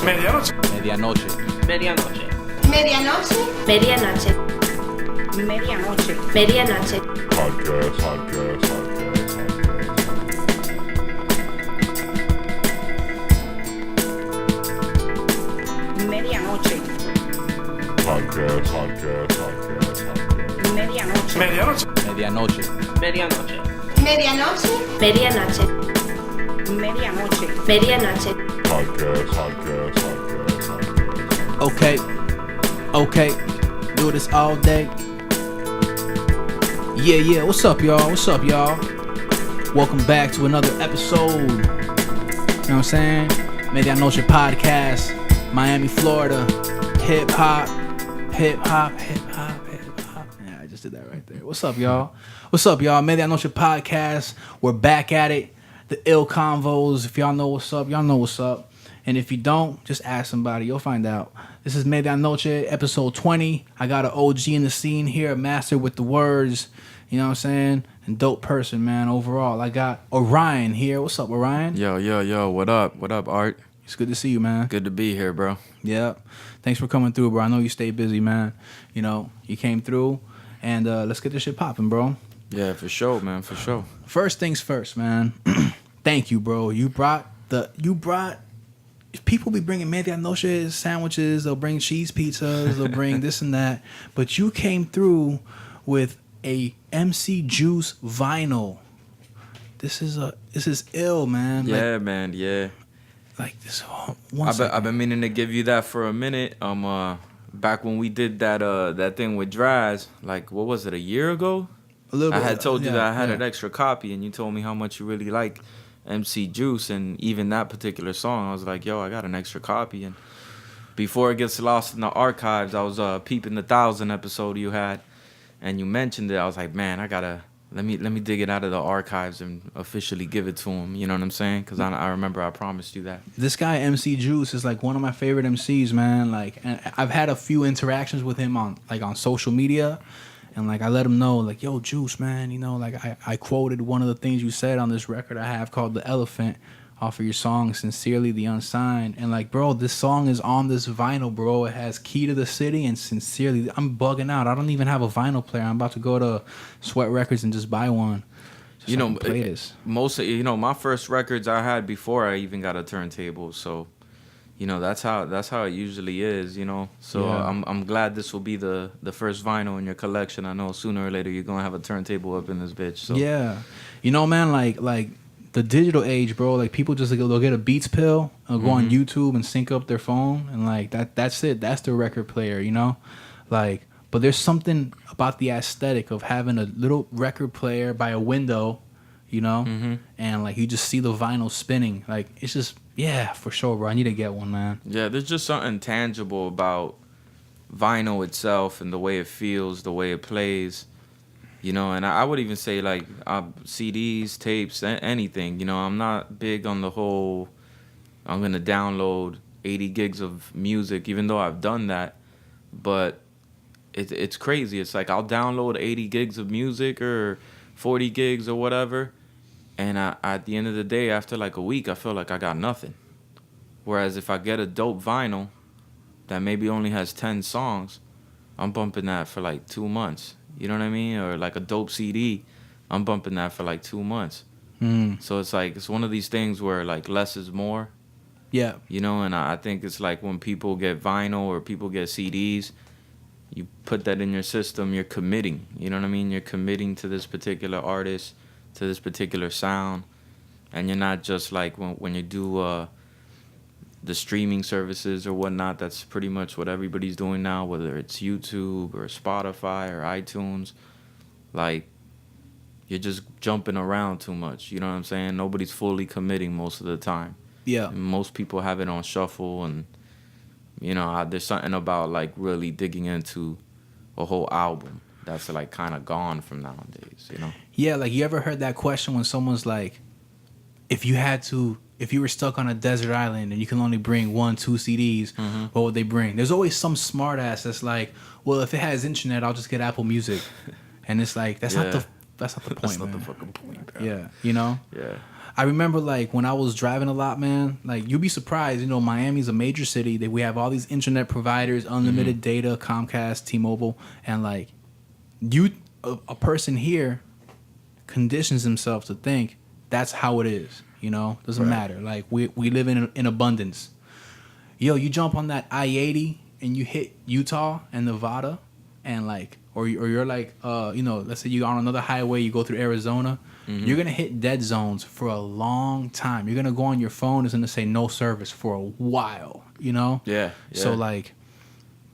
Medianoche. Medianoche. Medianoche. Medianoche. Medianoche. Medianoche. Medianoche. Podcast. Medianoche. Podcast. Medianoche. Medianoche. Medianoche. Medianoche. Medianoche. Medianoche. Medianoche. Medianoche. Podcast. Okay. Do this all day. Yeah. What's up, y'all? Welcome back to another episode. You know what I'm saying? Medianoche Podcast, Miami, Florida. Hip hop. Yeah, I just did that right there. What's up, y'all? Medianoche Podcast. We're back at it. The ill convos. If y'all know what's up, y'all know what's up. And if you don't, just ask somebody. You'll find out. This is Medianoche, episode 20. I got an OG in the scene here, a master with the words. You know what I'm saying? And dope person, man, overall. I got Orion here. What's up, Orion? Yo, what up, Art? It's good to see you, man. Good to be here, bro. Yeah. Thanks for coming through, bro. I know you stay busy, man. You know, you came through, and let's get this shit popping, bro. Yeah, for sure, man, for sure. First things first, man. Thank you, bro. You brought people be bringing medianoche sandwiches, they'll bring cheese pizzas, they'll bring this and that, but you came through with a MC Juice vinyl. This is ill, man. Yeah, man, yeah. Like this. I've been meaning to give you that for a minute. Back when we did that thing with Draz, like what was it, a year ago? A little bit. I had told you that I had an extra copy, and you told me how much you really like MC Juice, and even that particular song. I was like, yo, I got an extra copy, and before it gets lost in the archives, I was peeping the 1,000 episode you had, and you mentioned it. I was like, man, I gotta let me dig it out of the archives and officially give it to him. You know what I'm saying? Because I remember I promised you that. This guy MC Juice is like one of my favorite MCs, man. Like, and I've had a few interactions with him on social media. And, like, I let him know, like, yo, Juice, man, you know, like, I quoted one of the things you said on this record I have called The Elephant off of your song, Sincerely the Unsigned. And, like, bro, this song is on this vinyl, bro. It has Key to the City and Sincerely. I'm bugging out. I don't even have a vinyl player. I'm about to go to Sweat Records and just buy one. Just you know, play this. My first records I had before I even got a turntable, so... You know, that's how it usually is, you know. So yeah. I'm glad this will be the first vinyl in your collection. I know sooner or later you're going to have a turntable up in this bitch. So. Yeah. You know, man, like the digital age, bro, like people just they'll get a Beats pill, go on YouTube and sync up their phone, and like that's it. That's the record player, you know? Like, but there's something about the aesthetic of having a little record player by a window, you know? And like you just see the vinyl spinning. Like it's just yeah, for sure, bro. I need to get one, man. Yeah, there's just something tangible about vinyl itself and the way it feels, the way it plays, you know. And I would even say, like, CDs, tapes, anything, you know. I'm not big on the whole, I'm going to download 80 gigs of music, even though I've done that. But it's crazy. It's like I'll download 80 gigs of music or 40 gigs or whatever. And at the end of the day, after like a week, I feel like I got nothing. Whereas if I get a dope vinyl that maybe only has 10 songs, I'm bumping that for like 2 months. You know what I mean? Or like a dope CD, I'm bumping that for like 2 months. So it's like, it's one of these things where like less is more. Yeah. You know, and I think it's like when people get vinyl or people get CDs, you put that in your system, you're committing. You know what I mean? You're committing to this particular artist, to this particular sound, and you're not just like when you do the streaming services or whatnot. That's pretty much what everybody's doing now, whether it's YouTube or Spotify or iTunes. Like, you're just jumping around too much, you know what I'm saying? Nobody's fully committing most of the time. Yeah. And most people have it on shuffle, and you know, there's something about like really digging into a whole album that's like kind of gone from nowadays, you know? Yeah, like you ever heard that question when someone's like, if you were stuck on a desert island and you can only bring 1-2 CDs, what would they bring? There's always some smart ass that's like, well, if it has internet, I'll just get Apple Music. And it's like, that's not the point, That's not man. the fucking point, bro. Yeah, you know? Yeah. I remember like when I was driving a lot, man. Like you'd be surprised, you know, Miami's a major city. That we have all these internet providers, unlimited data, Comcast, T-Mobile, and like a person here conditions himself to think that's how it is. You know, doesn't matter. Like we live in abundance. Yo, you jump on that I-80 and you hit Utah and Nevada, and like, or you're like, you know, let's say you're on another highway, you go through Arizona. You're gonna hit dead zones for a long time. You're gonna go on your phone, it's gonna say no service for a while, you know? Yeah. So like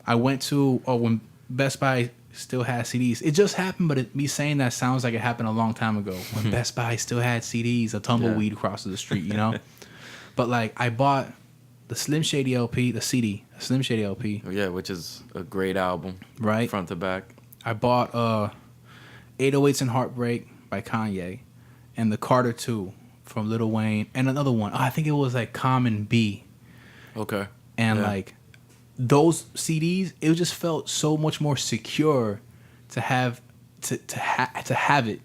I went to when Best Buy still had CDs. It just happened, but me saying that sounds like it happened a long time ago. When Best Buy still had CDs, a tumbleweed crosses the street, you know? But like I bought the Slim Shady LP, the CD, Slim Shady LP. Yeah, which is a great album. Right. Front to back. I bought 808s and Heartbreak by Kanye, and the Carter 2 from Lil Wayne, and another one. I think it was like Common B. Okay. And like those CDs, it just felt so much more secure to have to have it.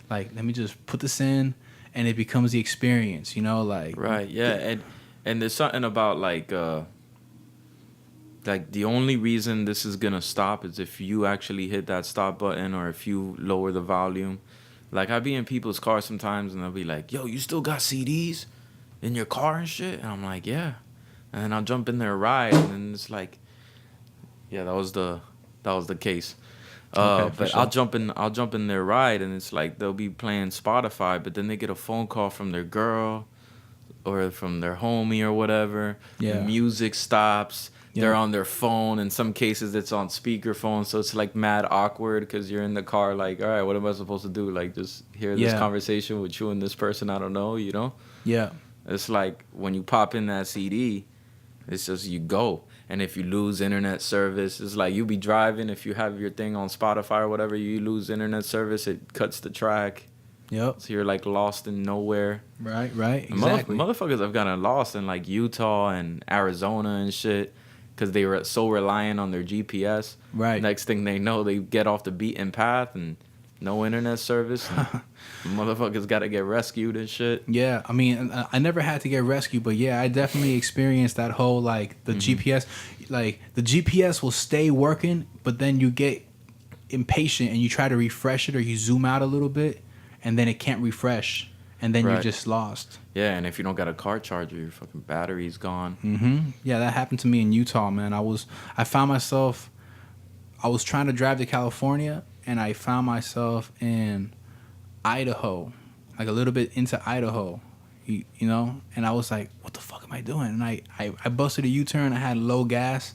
Like, let me just put this in, and it becomes the experience, you know, like Right, yeah. And there's something about like the only reason this is gonna stop is if you actually hit that stop button or if you lower the volume. Like, I be in people's cars sometimes and they'll be like, yo, you still got CDs in your car and shit? And I'm like, yeah. And then I'll jump in their ride and then it's like, yeah, that was the case. But sure. I'll jump in their ride and it's like they'll be playing Spotify, but then they get a phone call from their girl or from their homie or whatever. Yeah. The music stops. Yeah. They're on their phone. In some cases, it's on speakerphone, so it's like mad awkward because you're in the car. Like, all right, what am I supposed to do? Like, just hear this conversation with you and this person I don't know. You know? Yeah. It's like when you pop in that CD, it's just you go. And if you lose internet service, it's like you be driving. If you have your thing on Spotify or whatever, you lose internet service, it cuts the track. Yep. So you're like lost in nowhere. Right. Exactly. Motherfuckers have gotten lost in like Utah and Arizona and shit because they were so reliant on their GPS. Right. Next thing they know, they get off the beaten path and no internet service. Motherfuckers got to get rescued and shit. Yeah, I mean, I never had to get rescued, but yeah, I definitely experienced that whole like the GPS. Like the GPS will stay working, but then you get impatient and you try to refresh it or you zoom out a little bit, and then it can't refresh, and then you're just lost. Yeah, and if you don't got a car charger, your fucking battery's gone. Yeah, that happened to me in Utah, man. I found myself, I was trying to drive to California, and I found myself in Idaho, like a little bit into Idaho, you know? And I was like, what the fuck am I doing? And I busted a U-turn. I had low gas.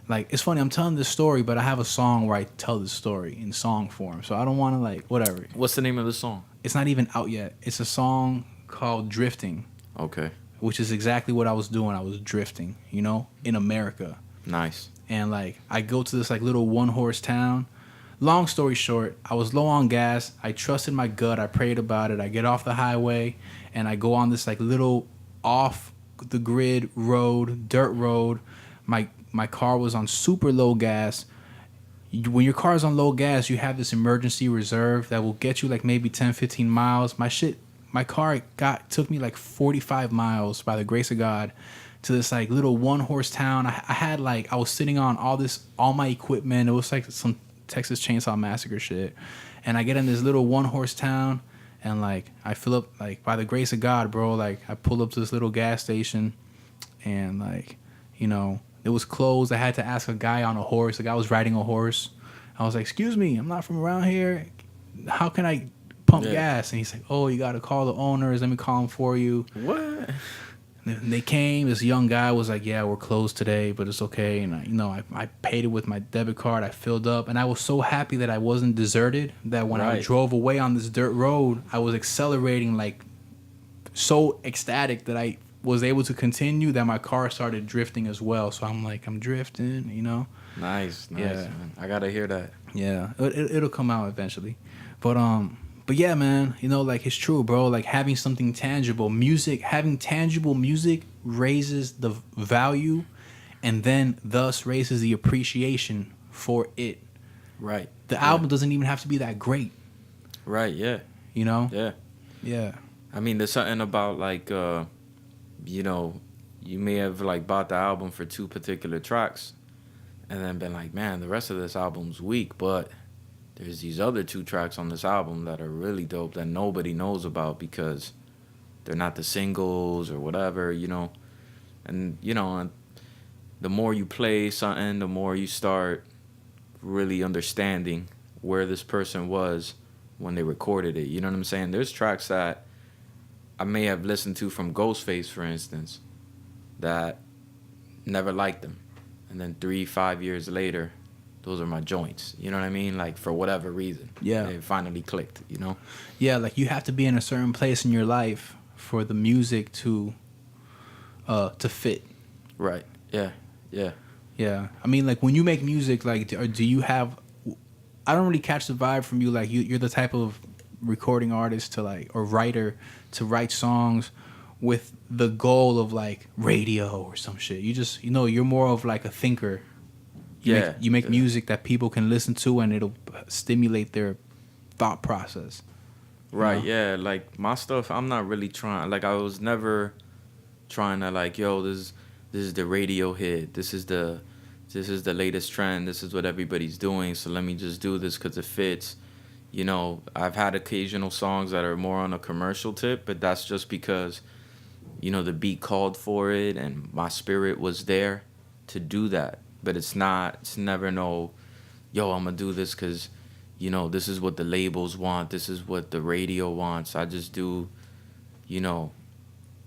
Like, it's funny, I'm telling this story, but I have a song where I tell this story in song form. So I don't want to, like, whatever. What's the name of the song? It's not even out yet. It's a song called Drifting. Okay. Which is exactly what I was doing. I was drifting, you know, in America. Nice. And, like, I go to this, like, little one-horse town. Long story short, I was low on gas. I trusted my gut. I prayed about it. I get off the highway, and I go on this, like, little off-the-grid road, dirt road. My car was on super low gas. When your car is on low gas, you have this emergency reserve that will get you, like, maybe 10, 15 miles. My car took me, like, 45 miles, by the grace of God, to this, like, little one-horse town. I was sitting on all my equipment. It was, like, some Texas Chainsaw Massacre shit. And I get in this little one-horse town, and, like, I fill up, like, by the grace of God, bro, like, I pull up to this little gas station, and, like, you know, it was closed. I had to ask a guy on a horse. The guy was riding a horse. I was like, excuse me, I'm not from around here. How can I pump gas? And he's like, oh, you got to call the owners. Let me call them for you. What? And they came. This young guy was like, yeah, we're closed today, but it's okay. And, I paid it with my debit card. I filled up. And I was so happy that I wasn't deserted, that when I drove away on this dirt road, I was accelerating, like, so ecstatic that I was able to continue, that my car started drifting as well. So I'm like, I'm drifting, you know? Nice, Yeah. man. I got to hear that. Yeah, it'll come out eventually. But yeah, man, you know, like, it's true, bro. Like, having something tangible, having tangible music raises the value, and then thus raises the appreciation for it. Right. The album doesn't even have to be that great. Right, yeah. You know? Yeah. Yeah. I mean, there's something about like, you know, you may have like bought the album for 2 particular tracks, and then been like, man, the rest of this album's weak, but there's these other 2 tracks on this album that are really dope that nobody knows about because they're not the singles or whatever, you know. And you know, and the more you play something, the more you start really understanding where this person was when they recorded it. You know what I'm saying? There's tracks that I may have listened to from Ghostface, for instance, that never liked them. And then 3-5 years later, those are my joints. You know what I mean? Like, for whatever reason. Yeah. They finally clicked, you know? Yeah, like you have to be in a certain place in your life for the music to fit. Right. Yeah. Yeah. Yeah. I mean, like when you make music, like do you have, I don't really catch the vibe from you. Like you're the type of recording artist to like, or writer to write songs with the goal of like radio or some shit. You just, you know, you're more of like a thinker. You make music that people can listen to and it'll stimulate their thought process. Right, You know? yeah. Like my stuff, I'm not really trying. Like I was never trying to like, yo, this is the radio hit. This is the latest trend. This is what everybody's doing. So let me just do this because it fits. You know, I've had occasional songs that are more on a commercial tip, but that's just because, you know, the beat called for it and my spirit was there to do that. But it's never no, yo, I'm gonna do this because, you know, this is what the labels want. This is what the radio wants. I just do, you know,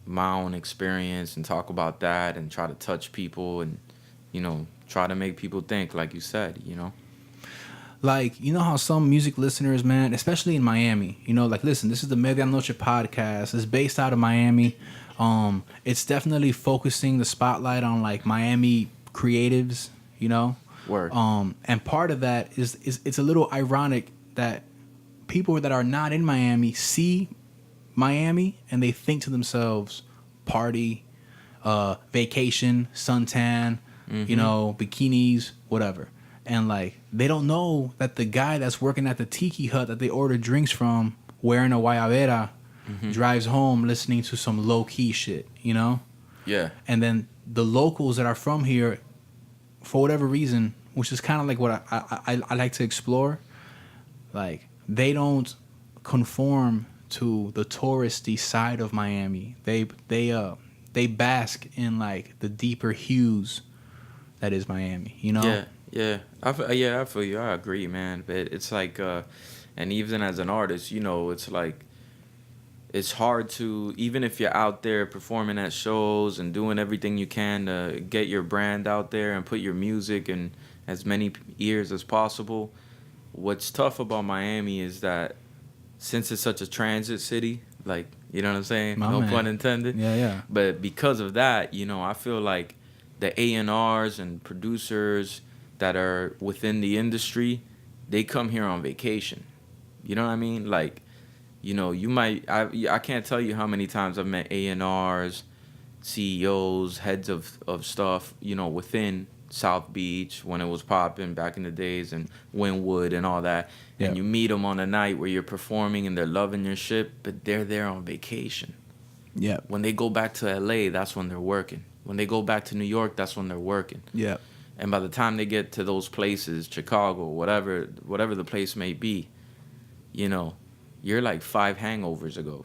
my own experience and talk about that and try to touch people and, you know, try to make people think, like you said, you know. Like, you know how some music listeners, man, especially in Miami, you know, like, listen, this is the Medianoche podcast. It's based out of Miami. It's definitely focusing the spotlight on like Miami creatives, you know. Word. And part of that is it's a little ironic that people that are not in Miami see Miami and they think to themselves, party, vacation, suntan, you know, bikinis, whatever. And like they don't know that the guy that's working at the tiki hut that they order drinks from, wearing a guayabera, drives home listening to some low key shit, you know? Yeah. And then the locals that are from here, for whatever reason, which is kind of like what I like to explore, like they don't conform to the touristy side of Miami. They bask in like the deeper hues that is Miami, you know? Yeah. I feel you. I agree, man. But it's like, and even as an artist, you know, it's like, it's hard to, even if you're out there performing at shows and doing everything you can to get your brand out there and put your music in as many ears as possible. What's tough about Miami is that since it's such a transit city, like, you know what I'm saying? No pun intended. Yeah. But because of that, you know, I feel like the A&Rs and producers that are within the industry, they come here on vacation. You know what I mean? Like, you know, you might, I can't tell you how many times I've met A&Rs, CEOs, heads of stuff, you know, within South Beach when it was popping back in the days and Wynwood and all that. Yeah. And you meet them on a night where you're performing and they're loving your shit, but they're there on vacation. Yeah. When they go back to LA, that's when they're working. When they go back to New York, that's when they're working. Yeah. And by the time they get to those places, Chicago, whatever the place may be, you know, you're like 5 hangovers ago.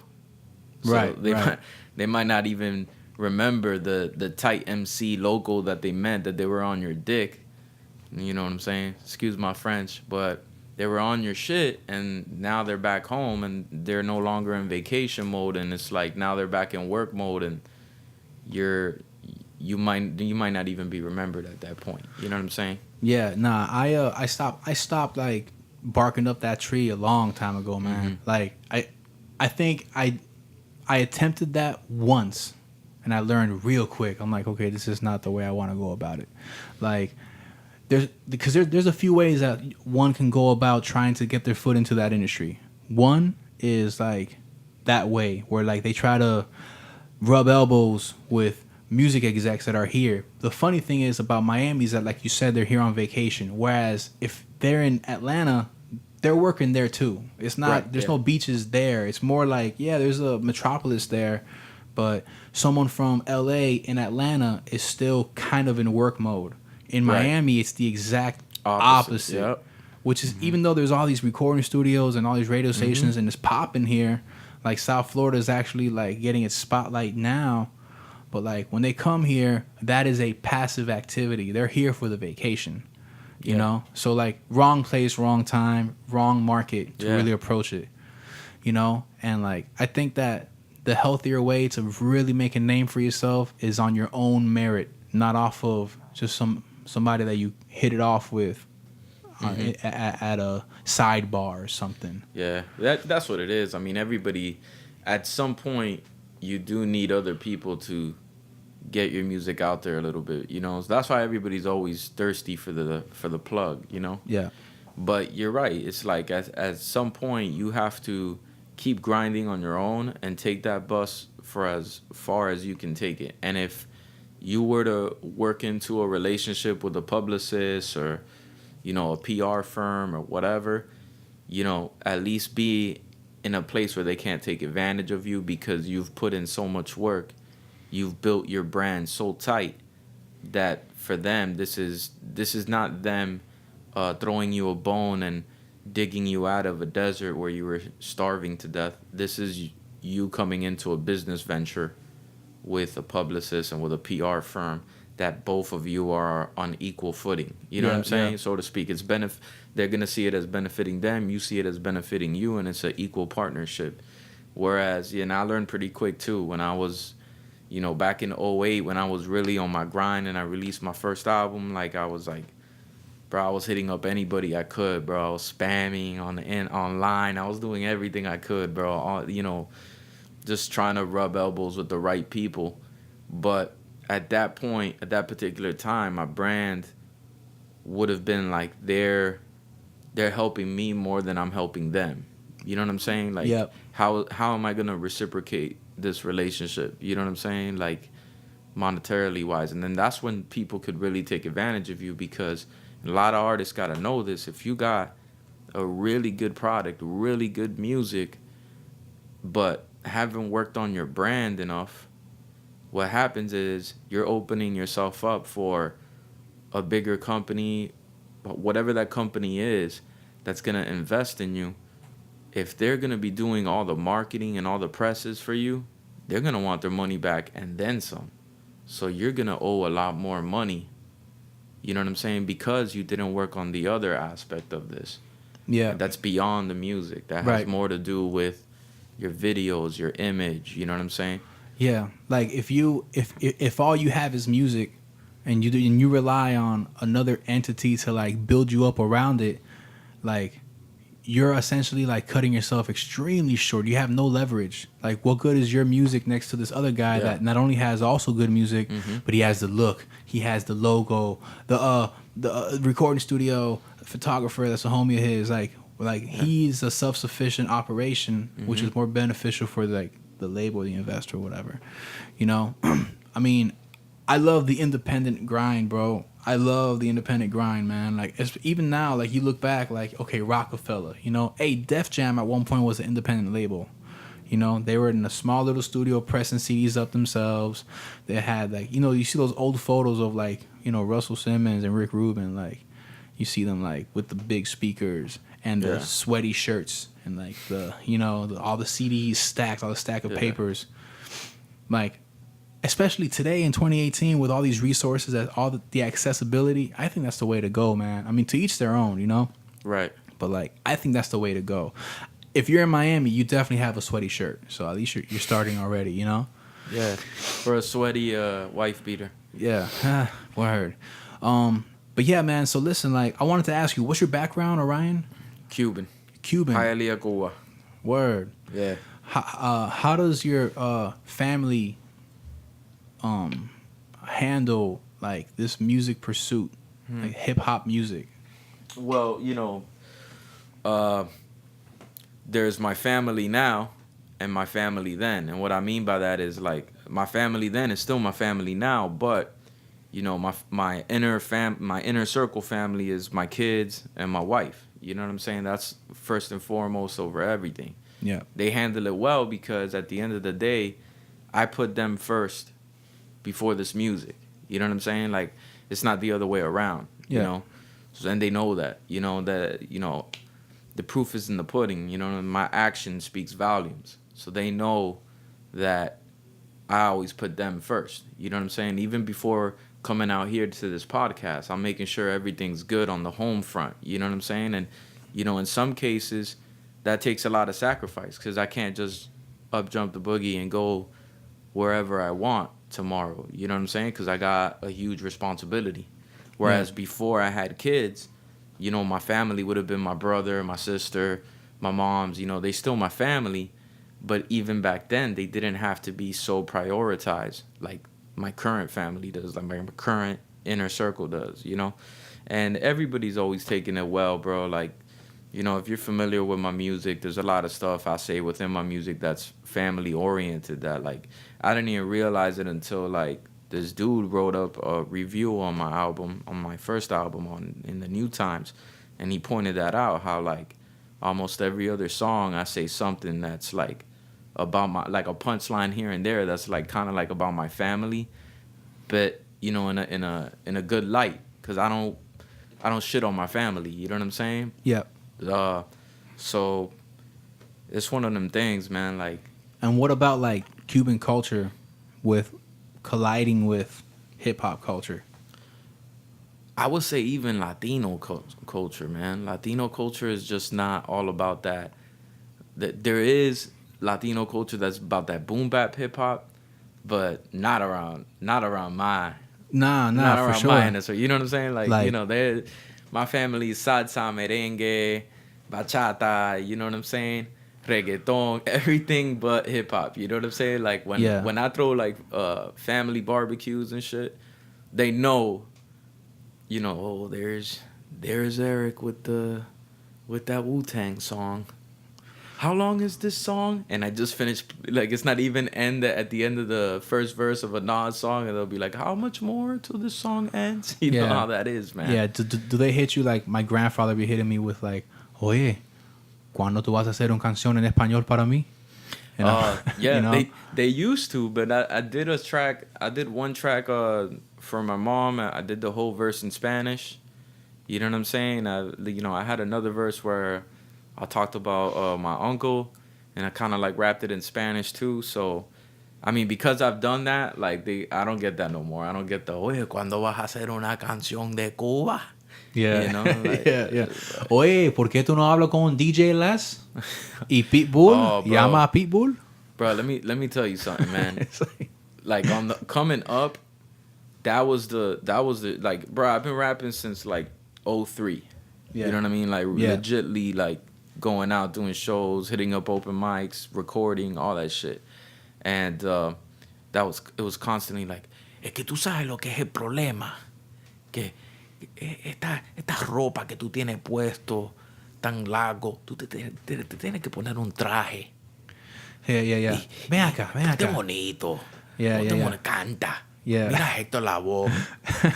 So Right. They might not even remember the tight MC logo that they meant that they were on your dick. You know what I'm saying? Excuse my French, but they were on your shit and now they're back home and they're no longer in vacation mode and it's like now they're back in work mode and you might not even be remembered at that point. You know what I'm saying? Yeah, nah, I stopped like barking up that tree a long time ago, man. Like I think I attempted that once and I learned real quick. I'm like, okay, this is not the way I want to go about it. Like there's a few ways that one can go about trying to get their foot into that industry. One is like that way where like they try to rub elbows with music execs that are here. The funny thing is about Miami is that, like you said, they're here on vacation. Whereas if they're in Atlanta, they're working there too. It's not Right, there's yeah. no beaches there. It's more like, yeah, there's a metropolis there, but someone from LA in Atlanta is still kind of in work mode. In Right. Miami, it's the exact opposite. Yep. Which is, even though there's all these recording studios and all these radio stations and it's popping here, like South Florida is actually like getting its spotlight now. But like when they come here, that is a passive activity. They're here for the vacation, you Yeah. know. So like wrong place, wrong time, wrong market to Yeah. really approach it, you know. And like I think that the healthier way to really make a name for yourself is on your own merit, not off of just somebody that you hit it off with at a sidebar or something. Yeah, that's what it is. I mean, everybody, at some point, you do need other people to get your music out there a little bit. You know, that's why everybody's always thirsty for the plug. You know. Yeah. But you're right. It's like at some point you have to keep grinding on your own and take that bus for as far as you can take it. And if you were to work into a relationship with a publicist or, you know, a PR firm or whatever, you know, at least be in a place where they can't take advantage of you because you've put in so much work. You've built your brand so tight that for them, this is not them throwing you a bone and digging you out of a desert where you were starving to death. This is you coming into a business venture with a publicist and with a PR firm that both of you are on equal footing. You know what I'm saying? Yeah. So to speak. They're going to see it as benefiting them. You see it as benefiting you, and it's an equal partnership. Whereas, and I learned pretty quick too when I was, you know, back in 2008 when I was really on my grind and I released my first album, like I was like, bro, I was hitting up anybody I could, bro. I was spamming online. I was doing everything I could, bro. You know, just trying to rub elbows with the right people. But at that point, at that particular time, my brand would have been like they're helping me more than I'm helping them. You know what I'm saying? Like, Yep. how am I gonna reciprocate this relationship? You know what I'm saying? Like, monetarily wise. And then that's when people could really take advantage of you, because a lot of artists gotta know this. If you got a really good product, really good music, but haven't worked on your brand enough, what happens is you're opening yourself up for a bigger company, whatever that company is, that's going to invest in you. If they're going to be doing all the marketing and all the presses for you, they're going to want their money back and then some. So you're going to owe a lot more money. You know what I'm saying? Because you didn't work on the other aspect of this. Yeah. That's beyond the music. That has Right. more to do with your videos, your image. You know what I'm saying? Yeah, like if all you have is music, and you rely on another entity to like build you up around it, like you're essentially like cutting yourself extremely short. You have no leverage. Like, what good is your music next to this other guy that not only has also good music, but he has the look, he has the logo, the recording studio, photographer that's a homie of his. Like he's a self-sufficient operation, which is more beneficial for like the label, the investor, or whatever, you know. I mean, I love the independent grind, bro. I love the independent grind, man. Like, it's, even now, like you look back, like, okay, Rockefeller, you know, hey, Def Jam at one point was an independent label. You know, they were in a small little studio pressing CDs up themselves. They had like, you know, you see those old photos of like, you know, Russell Simmons and Rick Rubin, like you see them like with the big speakers and the sweaty shirts and like the, you know, all the CDs stacked, all the stack of papers. Like, especially today in 2018 with all these resources, all the accessibility, I think that's the way to go, man. I mean, to each their own, you know? Right. But like, I think that's the way to go. If you're in Miami, you definitely have a sweaty shirt. So at least you're starting already, you know? Yeah. For a sweaty wife beater. Yeah. Word. But yeah, man, so listen, like, I wanted to ask you, what's your background, Orion? Cuban. Cuban. Cuba. Word. Yeah. How does your family handle like this music pursuit, like hip hop music? Well, you know, there's my family now and my family then. And what I mean by that is like my family then is still my family now, but you know, my inner circle family is my kids and my wife. You know what I'm saying? That's first and foremost over everything. Yeah. They handle it well because at the end of the day, I put them first before this music. You know what I'm saying? Like, it's not the other way around, you Yeah. know? So, and they know that, the proof is in the pudding, my action speaks volumes. So they know that I always put them first. You know what I'm saying? Even before coming out here to this podcast, I'm making sure everything's good on the home front. You know what I'm saying? And, in some cases, that takes a lot of sacrifice because I can't just up jump the boogie and go wherever I want tomorrow. You know what I'm saying? Because I got a huge responsibility. Whereas before I had kids, my family would have been my brother, my sister, my moms. They still my family. But even back then, they didn't have to be so prioritized like my current family does, like my current inner circle does, And everybody's always taking it well, bro. Like, if you're familiar with my music, there's a lot of stuff I say within my music that's family-oriented that, like, I didn't even realize it until, like, this dude wrote up a review on my album, on my first album in the New Times, and he pointed that out, how, like, almost every other song I say something that's, like, about my, like, a punchline here and there that's, like, kind of, like, about my family, but, in a good light, because I don't shit on my family, you know what I'm saying? Yep. So it's one of them things, man. Like, and what about like Cuban culture with colliding with hip hop culture? I would say even Latino culture, man. Latino culture is just not all about that. There is Latino culture that's about that boom bap hip hop, but not around my Nah, not for around sure. my innocence. You know what I'm saying? Like My family is salsa, merengue, bachata, you know what I'm saying? Reggaeton, everything but hip hop. You know what I'm saying? Like when I throw like family barbecues and shit, they know, oh, there's Eric with that Wu-Tang song. How long is this song? And I just finished, like, it's not even at the end of the first verse of a Nas song, and they'll be like, how much more till this song ends? You know how that is, man. Yeah, do they hit you like my grandfather be hitting me with like, oye, ¿cuándo tú vas a hacer una canción en español para mí? Yeah, they used to, but I did one track for my mom. I did the whole verse in Spanish. You know what I'm saying? I had another verse where I talked about my uncle, and I kind of like rapped it in Spanish too. So, I mean, because I've done that, like I don't get that no more. I don't get the oye, ¿cuándo vas a hacer una canción de Cuba? Yeah, like, yeah. Oye, ¿por qué tú no hablas con DJ Les y Pitbull? Oh, bro. Llama a Pitbull. Bro, let me tell you something, man. It's like on the coming up, that was the like, bro, I've been rapping since like 2003. Yeah. You know what I mean? Like legitly like going out doing shows, hitting up open mics, recording, all that shit. And it was constantly like, es que tú sabes lo que es el problema, que esta ropa que tú tienes puesto tan largo, tú te tienes que poner un traje. Yeah. Ven acá. Qué bonito. Yeah. Canta. Yeah. Mira a Héctor Lavoe.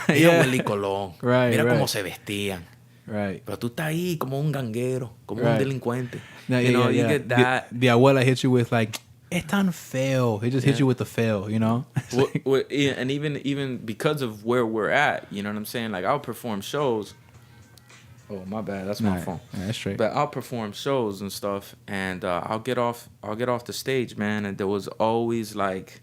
Mira a Willy Colón. Right, Mira right. cómo se vestían. Right. Pero tú estás ahí como un ganguero, como un Right. delincuente. No, you yeah. get that. The abuela hits you with like, es tan feo. He just hits you with the feo, you know? And even because of where we're at, you know what I'm saying? Like, I'll perform shows. Oh, my bad. That's my phone. Yeah, that's straight. But I'll perform shows and stuff, and I'll get off the stage, man. And there was always like,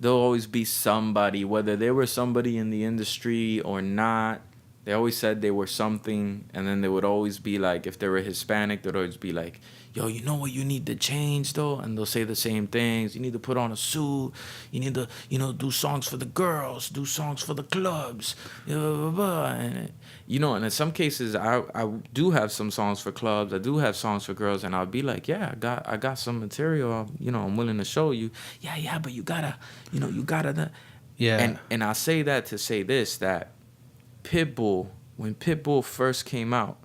there'll always be somebody, whether they were somebody in the industry or not. They always said they were something, and then they would always be like, if they were Hispanic, they'd always be like, yo, you know what you need to change, though? And they'll say the same things. You need to put on a suit. You need to, do songs for the girls, do songs for the clubs. And, and in some cases, I do have some songs for clubs. I do have songs for girls, and I'll be like, yeah, I got some material. I'm willing to show you. Yeah, but you gotta. Yeah. And I say that to say this, that Pitbull, when Pitbull first came out,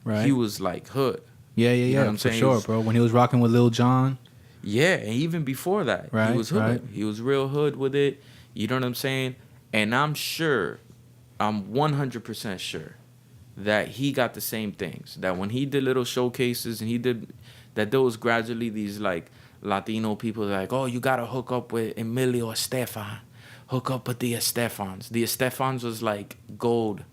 right. he was like hood. Yeah, You know what I'm for saying? sure, bro. When he was rocking with Lil Jon. Yeah, and even before that, Right, he was hood. right. He was real hood with it. You know what I'm saying? And I'm 100% sure that he got the same things. That when he did little showcases and he did that, there was gradually these like Latino people like, oh, you gotta hook up with Emilio Estefan, hook up with the Estefans. The Estefans was like gold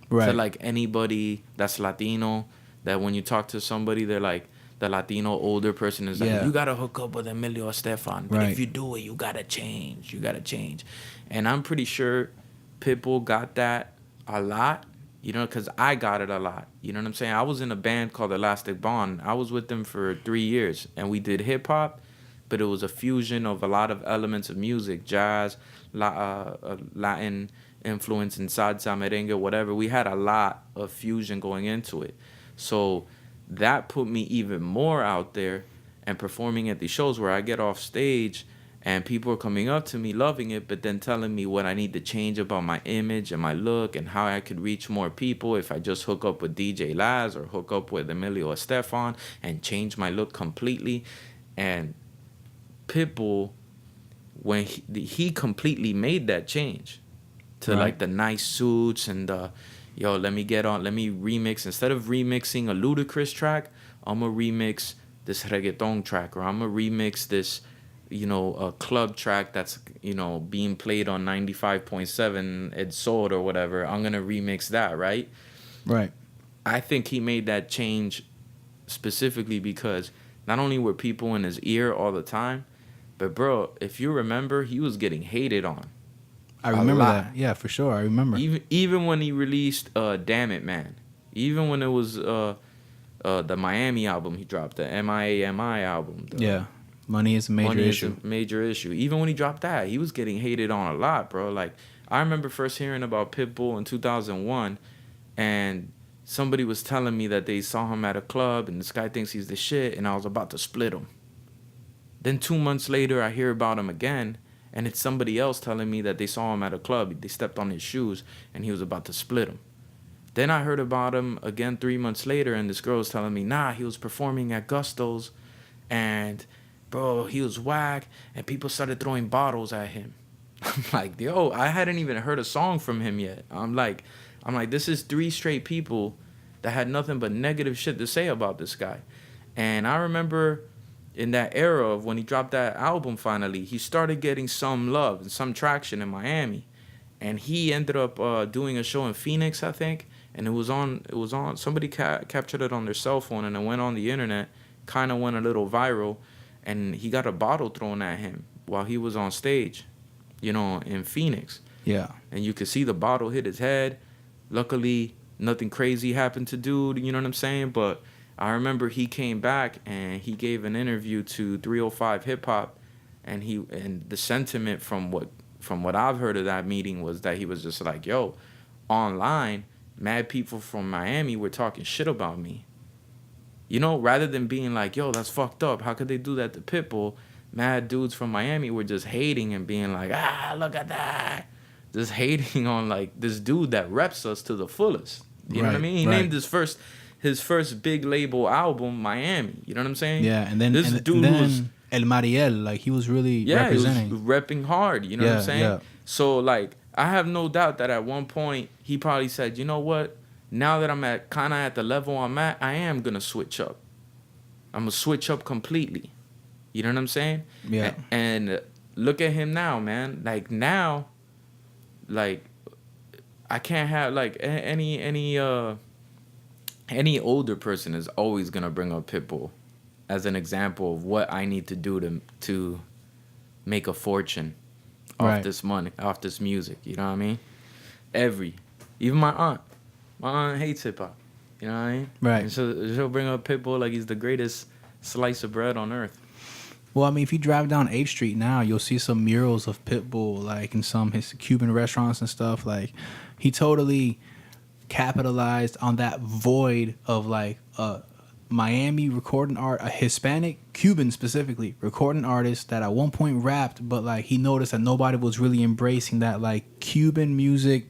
to like anybody that's Latino. That when you talk to somebody, they're like, the Latino older person is like, you gotta hook up with Emilio Estefan. But if you do it, you gotta change. You gotta change. And I'm pretty sure Pitbull got that a lot, you know, because I got it a lot. You know what I'm saying? I was in a band called Elastic Bond. I was with them for 3 years, and we did hip hop, but it was a fusion of a lot of elements of music, jazz, Latin influence, and salsa, merengue, whatever. We had a lot of fusion going into it. So that put me even more out there and performing at these shows where I get off stage and people are coming up to me loving it, but then telling me what I need to change about my image and my look and how I could reach more people if I just hook up with DJ Laz or hook up with Emilio Estefan and change my look completely. And Pitbull, when he completely made that change to like the nice suits and the let me remix. Instead of remixing a Ludacris track, I'm going to remix this reggaeton track, or I'm going to remix this, a club track that's, being played on 95.7 Ed Sol or whatever. I'm going to remix that, right? Right. I think he made that change specifically because not only were people in his ear all the time, but, bro, if you remember, he was getting hated on. I remember that. Yeah, for sure. I remember. Even when he released Damn It Man. Even when it was the Miami album he dropped, the MIAMI album. Money is a major issue. Is a major issue. Even when he dropped that, he was getting hated on a lot, bro. Like, I remember first hearing about Pitbull in 2001, and somebody was telling me that they saw him at a club, and this guy thinks he's the shit, and I was about to split him. Then 2 months later, I hear about him again, and it's somebody else telling me that they saw him at a club. They stepped on his shoes, and he was about to split him. Then I heard about him again 3 months later, and this girl was telling me, nah, he was performing at Gusto's, and, bro, he was whack, and people started throwing bottles at him. I'm like, yo, I hadn't even heard a song from him yet. I'm like, this is 3 straight people that had nothing but negative shit to say about this guy. And I remember in that era of when he dropped that album finally, he started getting some love and some traction in Miami. And he ended up doing a show in Phoenix, I think. And it was on somebody captured it on their cell phone, and it went on the internet, kind of went a little viral. And he got a bottle thrown at him while he was on stage, in Phoenix. Yeah. And you could see the bottle hit his head. Luckily, nothing crazy happened to dude, you know what I'm saying? But I remember he came back and he gave an interview to 305 Hip Hop, and the sentiment from what I've heard of that meeting was that he was just like, yo, online, mad people from Miami were talking shit about me. Rather than being like, yo, that's fucked up. How could they do that to Pitbull? Mad dudes from Miami were just hating and being like, look at that. Just hating on like this dude that reps us to the fullest. You know what I mean? He named his first big label album Miami. You know what I'm saying? Yeah, and then this dude was El Mariel, like he was really representing. He was repping hard. You know what I'm saying? Yeah. So like, I have no doubt that at one point he probably said, you know what? Now that I'm at the level I'm at, I am gonna switch up. I'm gonna switch up completely. You know what I'm saying? Yeah. And look at him now, man. Like now, like I can't have like any older person is always gonna bring up Pitbull as an example of what I need to do to make a fortune off this money, off this music. You know what I mean? Even my aunt hates hip hop. You know what I mean? Right. And she'll bring up Pitbull like he's the greatest slice of bread on earth. Well, I mean, if you drive down 8th Street now, you'll see some murals of Pitbull, like in some his Cuban restaurants and stuff. Like, he totally capitalized on that void of like Miami recording art, a Hispanic, Cuban specifically, recording artist that at one point rapped, but like he noticed that nobody was really embracing that like Cuban music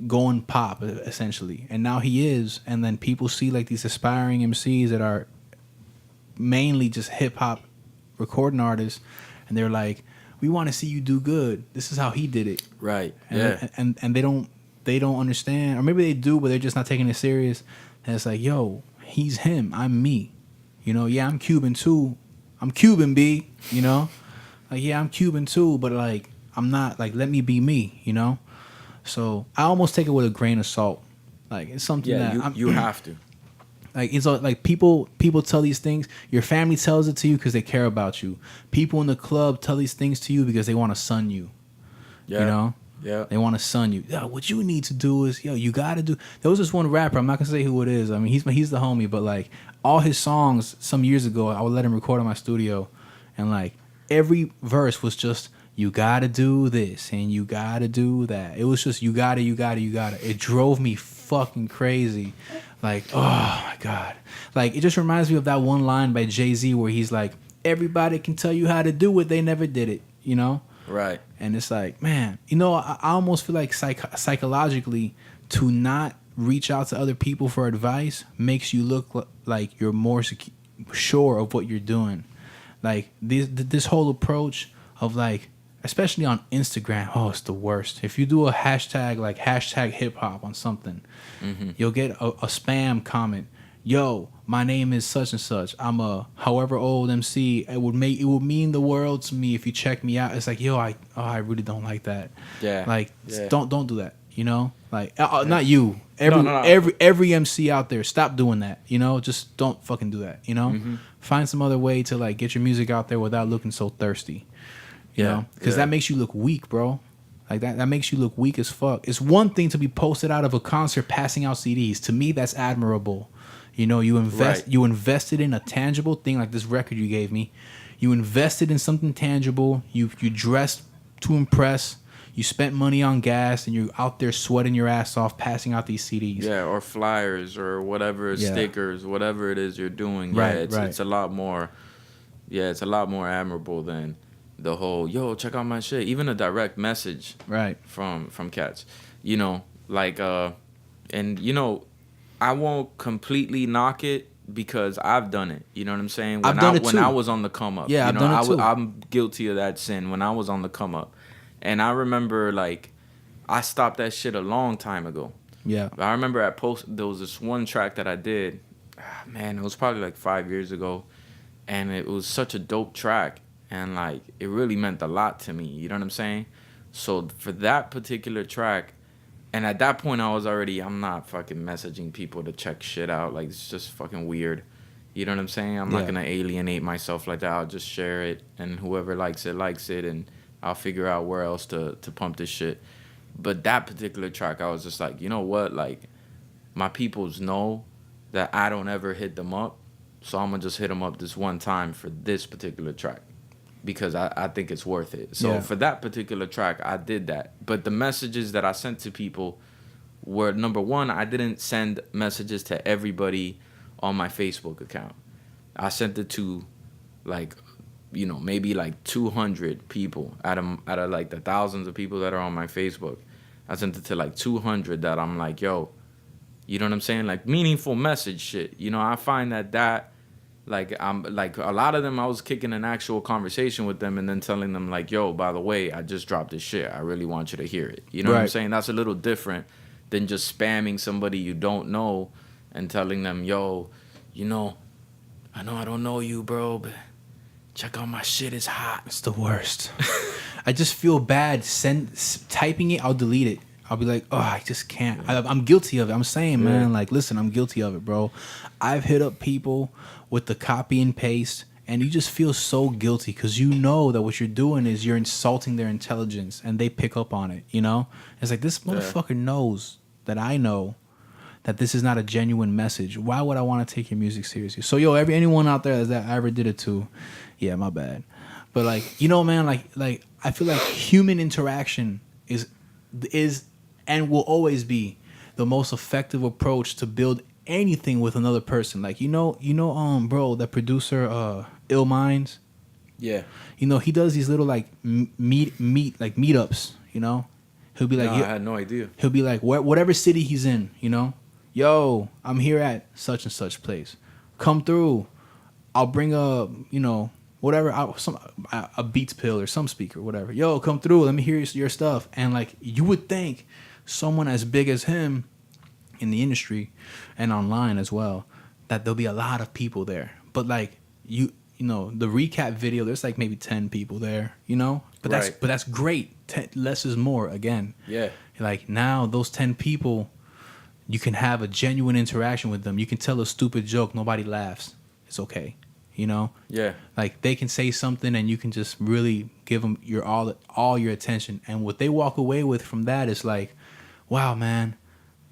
going pop essentially, and now he is. And then people see like these aspiring MCs that are mainly just hip hop recording artists, and they're like, we want to see you do good. This is how he did it, right? And, yeah, and they don't they don't understand, or maybe they do, but they're just not taking it serious. And it's like, yo, he's him, I'm me. You know, yeah, I'm Cuban too. I'm Cuban, B. You know, like yeah, I'm Cuban too, but like I'm not. Like let me be me. You know. So I almost take it with a grain of salt. Like it's something that you have to. Like it's like people tell these things. Your family tells it to you because they care about you. People in the club tell these things to you because they want to sun you. Yeah. You know? Yeah. They want to sun you. Yo, what you need to do is, yo, you got to do. There was this one rapper. I'm not gonna say who it is. I mean, he's the homie, but like all his songs some years ago, I would let him record in my studio, and like every verse was just, you gotta do this and you gotta do that. It was just you gotta. It drove me fucking crazy. Like, oh my God. Like, it just reminds me of that one line by Jay-Z where he's like, everybody can tell you how to do it, they never did it, you know? Right. And it's like, man, you know, I almost feel like psychologically to not reach out to other people for advice makes you look like you're more sure of what you're doing. Like, this whole approach of like, especially on Instagram, oh, it's the worst. If you do a hashtag, like hashtag hip hop on something, you'll get a spam comment. Yo, my name is such and such. I'm a however old MC. It would mean the world to me if you check me out. It's like, yo, I really don't like that. Yeah. Like, yeah. don't do that. You know, like not you. Every MC out there, stop doing that. You know, just don't fucking do that. You know, find some other way to like get your music out there without looking so thirsty. You know, because that makes you look weak, bro. Like that makes you look weak as fuck. It's one thing to be posted out of a concert passing out CDs. To me, that's admirable. You know, you invested in a tangible thing like this record you gave me. You invested in something tangible. You dressed to impress. You spent money on gas, and you're out there sweating your ass off, passing out these CDs. Yeah, or flyers, or whatever, stickers, whatever it is you're doing. Right, it's a lot more. Yeah, it's a lot more admirable than the whole, yo, check out my shit. Even a direct message, right, from cats. You know, like and you know, I won't completely knock it because I've done it. You know what I'm saying? When I was on the come up. Yeah, you know, I've done it too. I'm guilty of that sin when I was on the come up. And I remember, like, I stopped that shit a long time ago. Yeah. I remember there was this one track that I did. Man, it was probably like 5 years ago. And it was such a dope track. And, like, it really meant a lot to me. You know what I'm saying? So for that particular track, and at that point I'm not fucking messaging people to check shit out. Like, it's just fucking weird. You know what I'm saying? I'm not going to alienate myself like that. I'll just share it. And whoever likes it. And I'll figure out where else to pump this shit. But that particular track, I was just like, you know what? Like, my peoples know that I don't ever hit them up. So I'm going to just hit them up this one time for this particular track. Because I think it's worth it. So for that particular track, I did that. But the messages that I sent to people were, number one, I didn't send messages to everybody on my Facebook account. I sent it to, like, you know, maybe like 200 people out of like the thousands of people that are on my Facebook. I sent it to like 200 that I'm like, yo, you know what I'm saying? Like, meaningful message shit. You know, I find that like, I'm like, a lot of them, I was kicking an actual conversation with them and then telling them like, yo, by the way, I just dropped this shit. I really want you to hear it. You know what I'm saying? That's a little different than just spamming somebody you don't know and telling them, yo, you know I don't know you, bro, but check out my shit, is hot. It's the worst. I just feel bad typing it. I'll delete it. I'll be like, oh, I just can't. I'm guilty of it. I'm saying, man, like, listen, I'm guilty of it, bro. I've hit up people with the copy and paste, and you just feel so guilty because you know that what you're doing is you're insulting their intelligence, and they pick up on it, you know? It's like, this motherfucker knows that I know that this is not a genuine message. Why would I want to take your music seriously? So, yo, anyone out there that I ever did it to, yeah, my bad. But, like, you know, man, like I feel like human interaction is and will always be the most effective approach to build anything with another person. Like, you know, bro, that producer, Ill Minds. Yeah. You know, he does these little like meetups. You know, he'll be like, I had no idea. He'll be like, whatever city he's in, you know, yo, I'm here at such and such place. Come through. I'll bring a, you know, whatever, a Beats pill or some speaker, whatever. Yo, come through. Let me hear your stuff. And like, you would think someone as big as him in the industry and online as well, that there'll be a lot of people there. But like you know, the recap video, there's like maybe 10 people there, you know? But Right. that's great. Less is more again. Yeah. Like now those 10 people, you can have a genuine interaction with them. You can tell a stupid joke, nobody laughs. It's okay. You know? Yeah. Like they can say something and you can just really give them your all your attention. And what they walk away with from that is like, wow, man,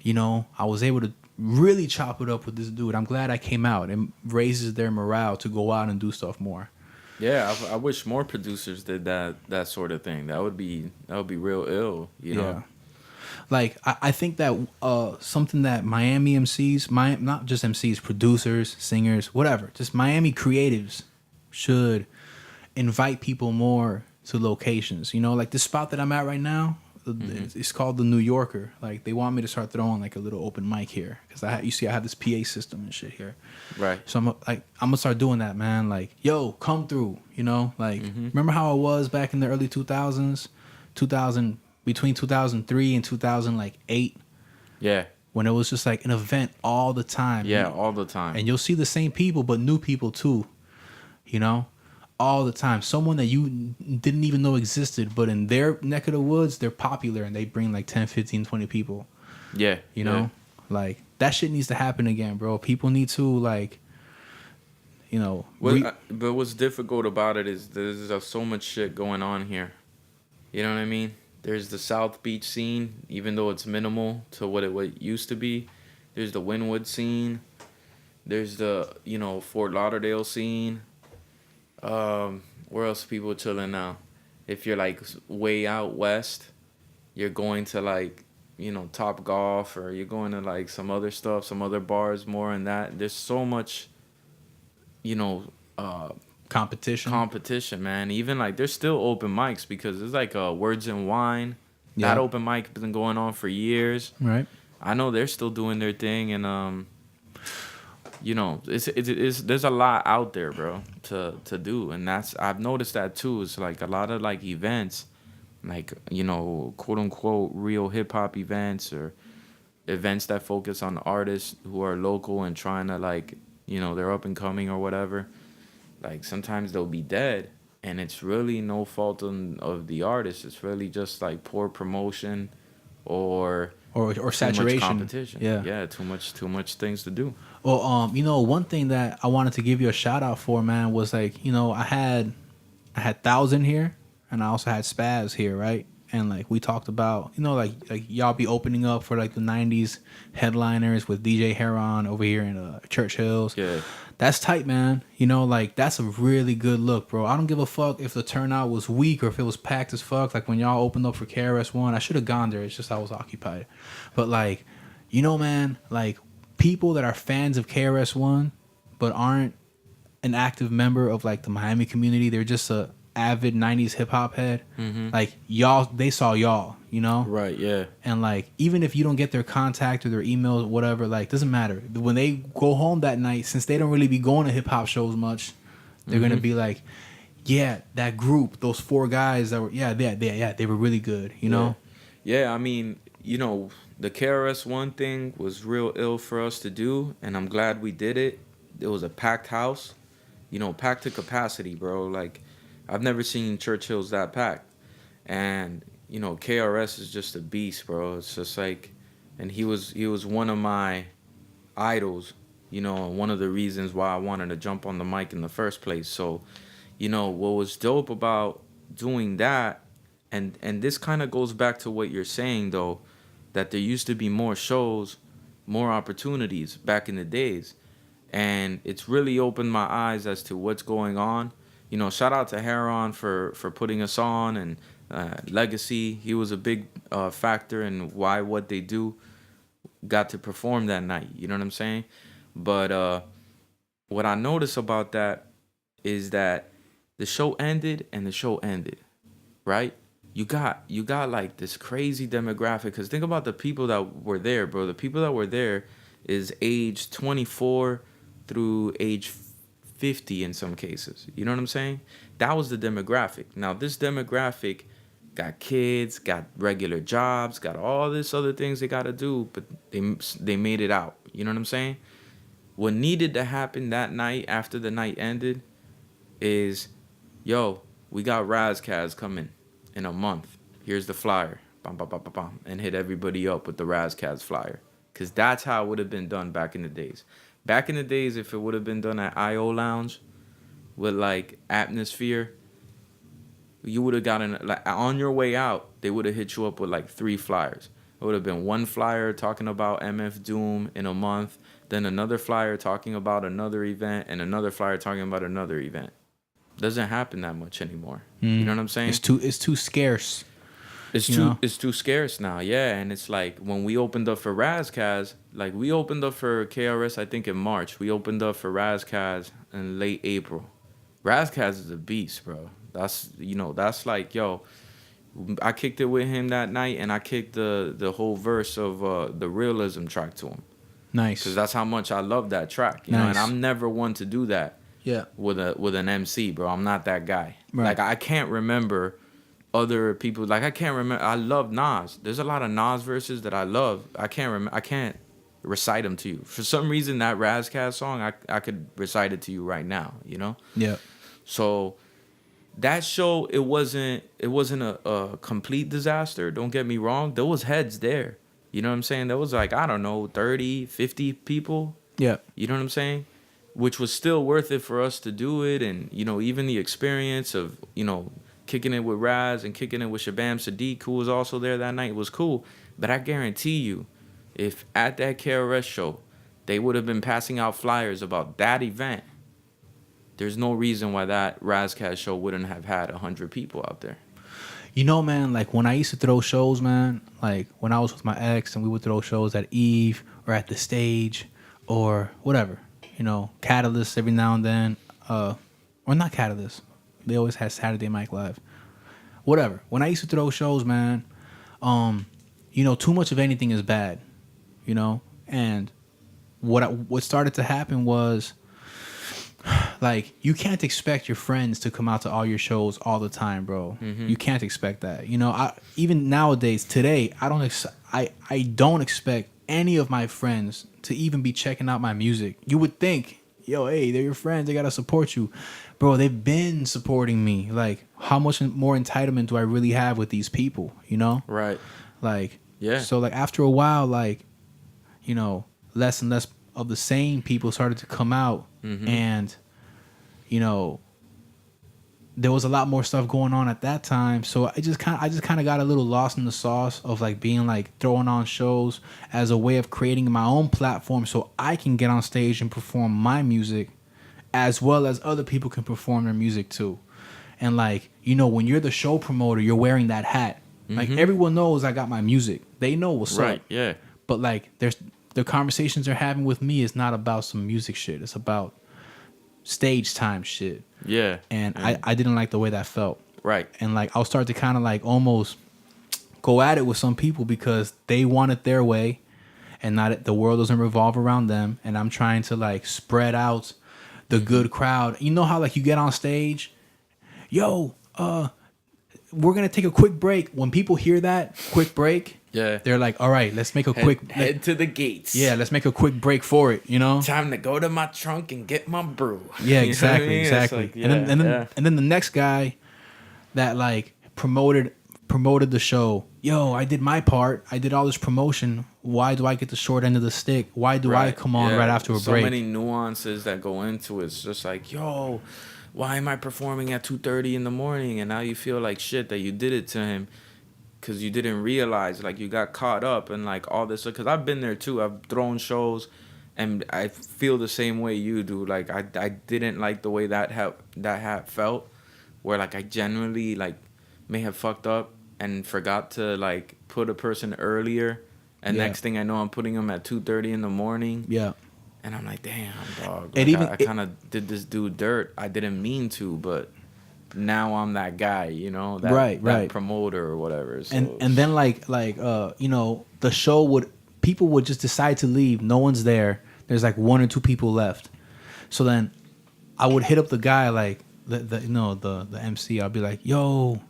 you know, I was able to really chop it up with this dude. I'm glad I came out. It raises their morale to go out and do stuff more. Yeah, I wish more producers did that sort of thing. That would be real ill, you know. Yeah. Like I think that something that Miami MCs, not just MCs, producers, singers, whatever, just Miami creatives should invite people more to locations. You know, like the spot that I'm at right now, it's called the New Yorker. Like they want me to start throwing like a little open mic here because you see I have this PA system and shit here. Right. So I'm gonna start doing that, man. Like, yo, come through. You know, like remember how it was back in the early 2000s, between 2003 and 2008, Yeah. when it was just like an event all the time. Yeah, all the time. And you'll see the same people, but new people too. You know, all the time. Someone that you didn't even know existed, but in their neck of the woods, they're popular and they bring like 10, 15, 20 people. Yeah. You know, like that shit needs to happen again, bro. People need to like, you know. But what's difficult about it is there's so much shit going on here. You know what I mean? There's the South Beach scene, even though it's minimal to what it used to be. There's the Wynwood scene. There's the, you know, Fort Lauderdale scene. Where else are people chilling now? If you're like way out west, you're going to like, you know, Top Golf, or you're going to like some other stuff, some other bars more in that. There's so much, you know, competition, man. Even like there's still open mics because there's like Words and Wine. Yeah. That open mic has been going on for years. Right. I know they're still doing their thing, and you know, it's there's a lot out there, bro, to do, and I've noticed that too. It's like a lot of like events, like, you know, quote unquote real hip hop events, or events that focus on artists who are local and trying to, like, you know, they're up and coming or whatever. Like sometimes they'll be dead, and it's really no fault of the artist. It's really just like poor promotion, or saturation. Too much competition. Yeah. Too much things to do. Well, you know, one thing that I wanted to give you a shout out for, man, was like, you know, I had 1,000 here, and I also had Spaz here, right? And like we talked about, you know, like y'all be opening up for like the '90s headliners with DJ Heron over here in Church Hills. Yeah. That's tight, man. You know, like that's a really good look, bro. I don't give a fuck if the turnout was weak or if it was packed as fuck. Like when y'all opened up for KRS-One, I should have gone there. It's just I was occupied. But like, you know, man, like people that are fans of KRS-One but aren't an active member of like the Miami community, they're just a avid 90s hip hop head. Like y'all, they saw y'all, you know? Right, yeah. And like, even if you don't get their contact or their email or whatever, like, doesn't matter. When they go home that night, since they don't really be going to hip hop shows much, they're gonna be like, yeah, that group, those 4 guys that were, they were really good, you know? Yeah, I mean, you know, the KRS-One thing was real ill for us to do, and I'm glad we did it. It was a packed house, you know, packed to capacity, bro. Like, I've never seen Church Hills that packed. And, you know, KRS is just a beast, bro. It's just like, and he was one of my idols, you know, one of the reasons why I wanted to jump on the mic in the first place. So, you know, what was dope about doing that, and this kind of goes back to what you're saying, though, that there used to be more shows, more opportunities back in the days. And it's really opened my eyes as to what's going on. You know, shout out to Heron for putting us on, and Legacy. He was a big factor in why what they do got to perform that night. You know what I'm saying? But what I noticed about that is that the show ended, right? You got like this crazy demographic, because think about the people that were there, bro. The people that were there is age 24 through age 50 in some cases. You know what I'm saying? That was the demographic. Now, this demographic got kids, got regular jobs, got all this other things they got to do, but they made it out. You know what I'm saying? What needed to happen that night after the night ended is, yo, we got Razkaz coming in a month. Here's the flyer. Bam, bam, bam, bam, bam, and hit everybody up with the Razkaz flyer. Because that's how it would have been done back in the days. Back in the days, if it would have been done at I.O. Lounge with, like, Atmosphere, you would have gotten, like, on your way out, they would have hit you up with, like, 3 flyers. It would have been one flyer talking about MF Doom in a month, then another flyer talking about another event, and another flyer talking about another event. Doesn't happen that much anymore. You know what I'm saying? It's too scarce. It's too scarce now, yeah. And it's like when we opened up for Razkaz, like we opened up for KRS, I think in March. We opened up for Razkaz in late April. Razkaz is a beast, bro. That's like, yo, I kicked it with him that night, and I kicked the whole verse of the Realism track to him. Nice. Because that's how much I love that track, you know. And I'm never one to do that. Yeah. With an MC, bro. I'm not that guy. Right. Like I can't remember other people. Like I can't remember. I love Nas. There's a lot of Nas verses that I love. I can't recite them to you. For some reason, that Razkaz song, I could recite it to you right now. You know. Yeah. So that show, it wasn't a complete disaster. Don't get me wrong. There was heads there. You know what I'm saying? There was like, I don't know, 30, 50 people. Yeah. You know what I'm saying? Which was still worth it for us to do it. And, you know, even the experience of, you know, kicking it with Raz and kicking it with Shabam Sadiq, who was also there that night, was cool. But I guarantee you, if at that KRS show, they would have been passing out flyers about that event, there's no reason why that Razkaz show wouldn't have had 100 people out there. You know, man, like when I used to throw shows, man, like when I was with my ex and we would throw shows at Eve or at the stage or whatever, you know, Catalyst every now and then, or not Catalyst. They always had Saturday Night Live. Whatever. When I used to throw shows, man, you know, too much of anything is bad, you know? And what started to happen was, like, you can't expect your friends to come out to all your shows all the time, bro. Mm-hmm. You can't expect that. You know, even nowadays, today, I don't expect any of my friends to even be checking out my music. You would think, yo, hey, they're your friends. They got to support you. Bro, they've been supporting me. Like, how much more entitlement do I really have with these people, you know? Right. Like, yeah. So, like, after a while, like, you know, less and less of the same people started to come out. Mm-hmm. And, you know, there was a lot more stuff going on at that time. So I just kind of got a little lost in the sauce of, like, being, like, throwing on shows as a way of creating my own platform so I can get on stage and perform my music as well as other people can perform their music too. And, like, you know, when you're the show promoter, you're wearing that hat. Mm-hmm. Like, everyone knows I got my music. They know what's right, up. Yeah. But, like, the conversations they're having with me is not about some music shit. It's about stage time shit. Yeah. And I didn't like the way that felt. Right. And, like, I'll start to kind of, like, almost go at it with some people because they want it their way and the world doesn't revolve around them. And I'm trying to, like, spread out the good crowd. You know how, like, you get on stage, yo, we're going to take a quick break. When people hear that, quick break, yeah, they're like, all right, let's make a quick... Head to the gates. Yeah, let's make a quick break for it, you know? Time to go to my trunk and get my brew. Yeah, exactly, I mean? exactly. Like, yeah, and then the next guy that, like, promoted the show, yo, I did my part. I did all this promotion. Why do I get the short end of the stick? Why do I come on right after a break? So many nuances that go into it. It's just like, yo, why am I performing at 2:30 in the morning? And now you feel like shit that you did it to him because you didn't realize, like, you got caught up and, like, all this. Because I've been there too. I've thrown shows and I feel the same way you do. Like, I didn't like the way that hat felt, where, like, I genuinely, like, may have fucked up and forgot to, like, put a person earlier. And next thing I know, I'm putting them at 2:30 in the morning. Yeah. And I'm like, damn, dog. Like, I kind of did this dude dirt. I didn't mean to, but now I'm that guy, you know, that promoter or whatever. So and then like you know, the show people would just decide to leave. No one's there. There's like 1 or 2 people left. So then I would hit up the guy, like the MC. I'll be like, yo,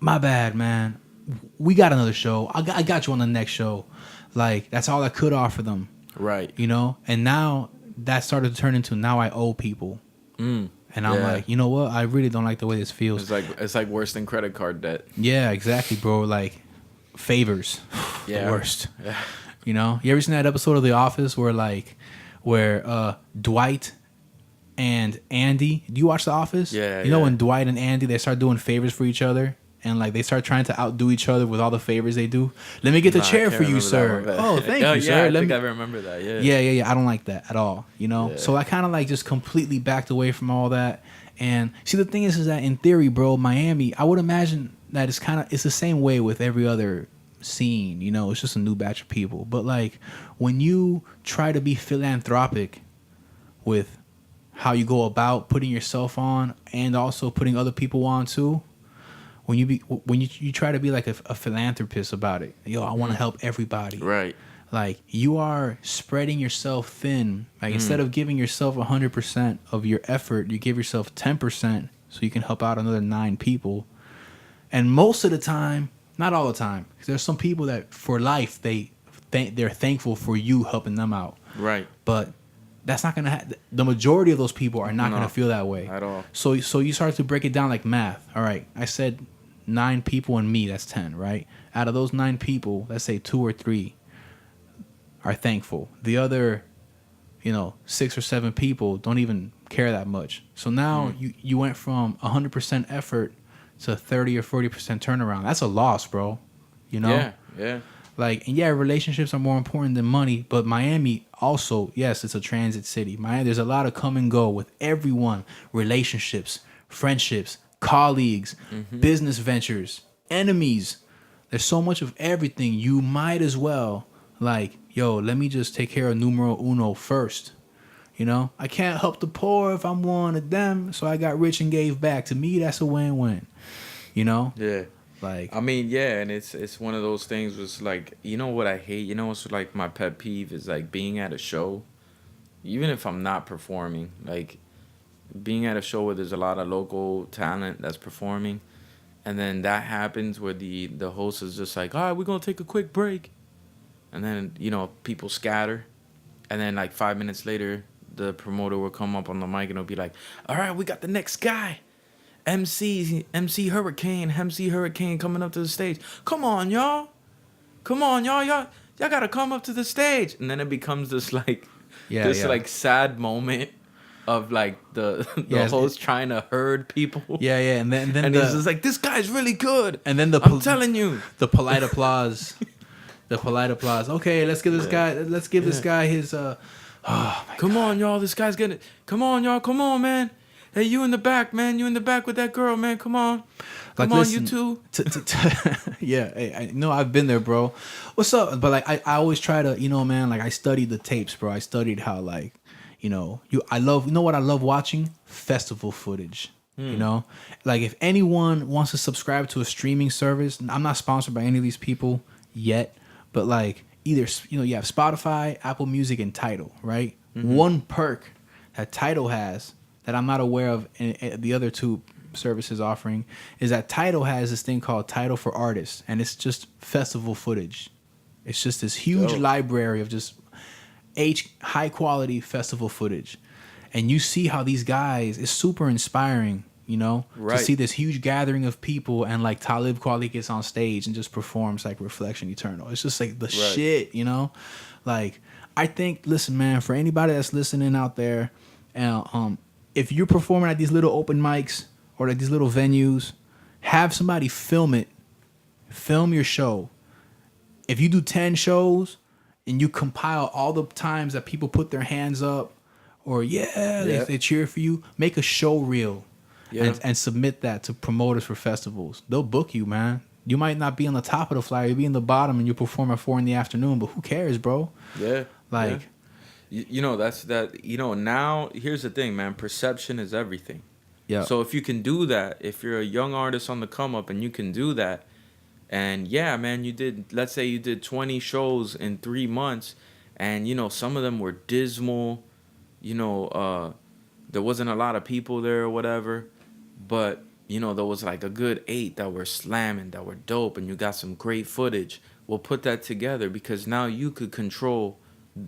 my bad, man. We got another show. I got you on the next show. Like, that's all I could offer them. Right. You know? And now that started to turn into now I owe people. And I'm like, you know what? I really don't like the way this feels. It's like worse than credit card debt. Yeah, exactly, bro. Like, favors. Yeah. The worst. Yeah. You know? You ever seen that episode of The Office where Dwight and Andy, do you watch The Office? Yeah. You know when Dwight and Andy, they start doing favors for each other? And like they start trying to outdo each other with all the favors they do. Let me get the chair for you, sir. Oh, thank you, sir. I think I remember that. Yeah. Yeah. I don't like that at all. You know. Yeah. So I kind of like just completely backed away from all that. And see, the thing is that in theory, bro, Miami, I would imagine that it's the same way with every other scene. You know, it's just a new batch of people. But like when you try to be philanthropic with how you go about putting yourself on and also putting other people on too. When you try to be like a philanthropist about it, yo, I want to help everybody. Right. Like you are spreading yourself thin. Like instead of giving yourself 100% of your effort, you give yourself 10% so you can help out another 9 people. And most of the time, not all the time, because there's some people that for life they're thankful for you helping them out. Right. But that's not gonna. The majority of those people are not gonna feel that way at all. So you start to break it down like math. All right, I said 9 people and me. That's 10, right? Out of those 9 people, let's say 2 or 3 are thankful. The other, 6 or 7 people don't even care that much. So now you went from 100% effort to 30 or 40% turnaround. That's a loss, bro. Yeah. Like, and yeah, relationships are more important than money, but Miami also, yes, it's a transit city. Miami, there's a lot of come and go with everyone. Relationships, friendships, colleagues, business ventures, enemies. There's so much of everything. You might as well, like, yo, let me just take care of numero uno first. I can't help the poor if I'm one of them, so I got rich and gave back. To me, that's a win-win. Yeah. Like, I mean, yeah, and it's one of those things was like, what I hate, what's like my pet peeve is like being at a show, even if I'm not performing, like being at a show where there's a lot of local talent that's performing, and then that happens where the host is just like, all right, we're going to take a quick break. And then, people scatter. And then like 5 minutes later, the promoter will come up on the mic and it'll be like, all right, we got the next guy. MC Hurricane coming up to the stage. Come on, y'all. Y'all gotta come up to the stage. And then it becomes this like like sad moment of like the host trying to herd people. Yeah, and then and he's just like, this guy's really good. And then I'm telling you, the polite applause. Okay, let's give this guy. Let's give this guy his. Come on, y'all. This guy's gonna. Come on, y'all. Come on, man. Hey, you in the back, man. You in the back with that girl, man. Come on. Come on, listen, you two. Yeah, hey, I know I've been there, bro. What's up? But like, I always try to, man. Like, I studied the tapes, bro. I studied how, like, I love. You know what I love watching? Festival footage. Like if anyone wants to subscribe to a streaming service, I'm not sponsored by any of these people yet, but like either you have Spotify, Apple Music, and Tidal, right? One perk that Tidal has that I'm not aware of in the other 2 services offering is that Tidal has this thing called Tidal for Artists, and it's just festival footage. It's just this huge library of just high quality festival footage, and you see how these guys, it's super inspiring, to see this huge gathering of people, and like Talib Kweli gets on stage and just performs like Reflection Eternal. It's just like the shit, like I think, listen, man, for anybody that's listening out there, if you're performing at these little open mics or at these little venues, have somebody film it. Film your show. If you do 10 shows and you compile all the times that people put their hands up or they cheer for you, make a show reel and submit that to promoters for festivals. They'll book you, man. You might not be on the top of the flyer. You'll be in the bottom and you perform at 4 p.m, but who cares, bro? Yeah. Like... that's that. Now here's the thing, man. Perception is everything. Yeah. So if you can do that, if you're a young artist on the come up and you can do that, and yeah, man, let's say you did 20 shows in 3 months, and some of them were dismal. There wasn't a lot of people there or whatever, but there was like a good 8 that were slamming, that were dope, and you got some great footage. We'll put that together because now you could control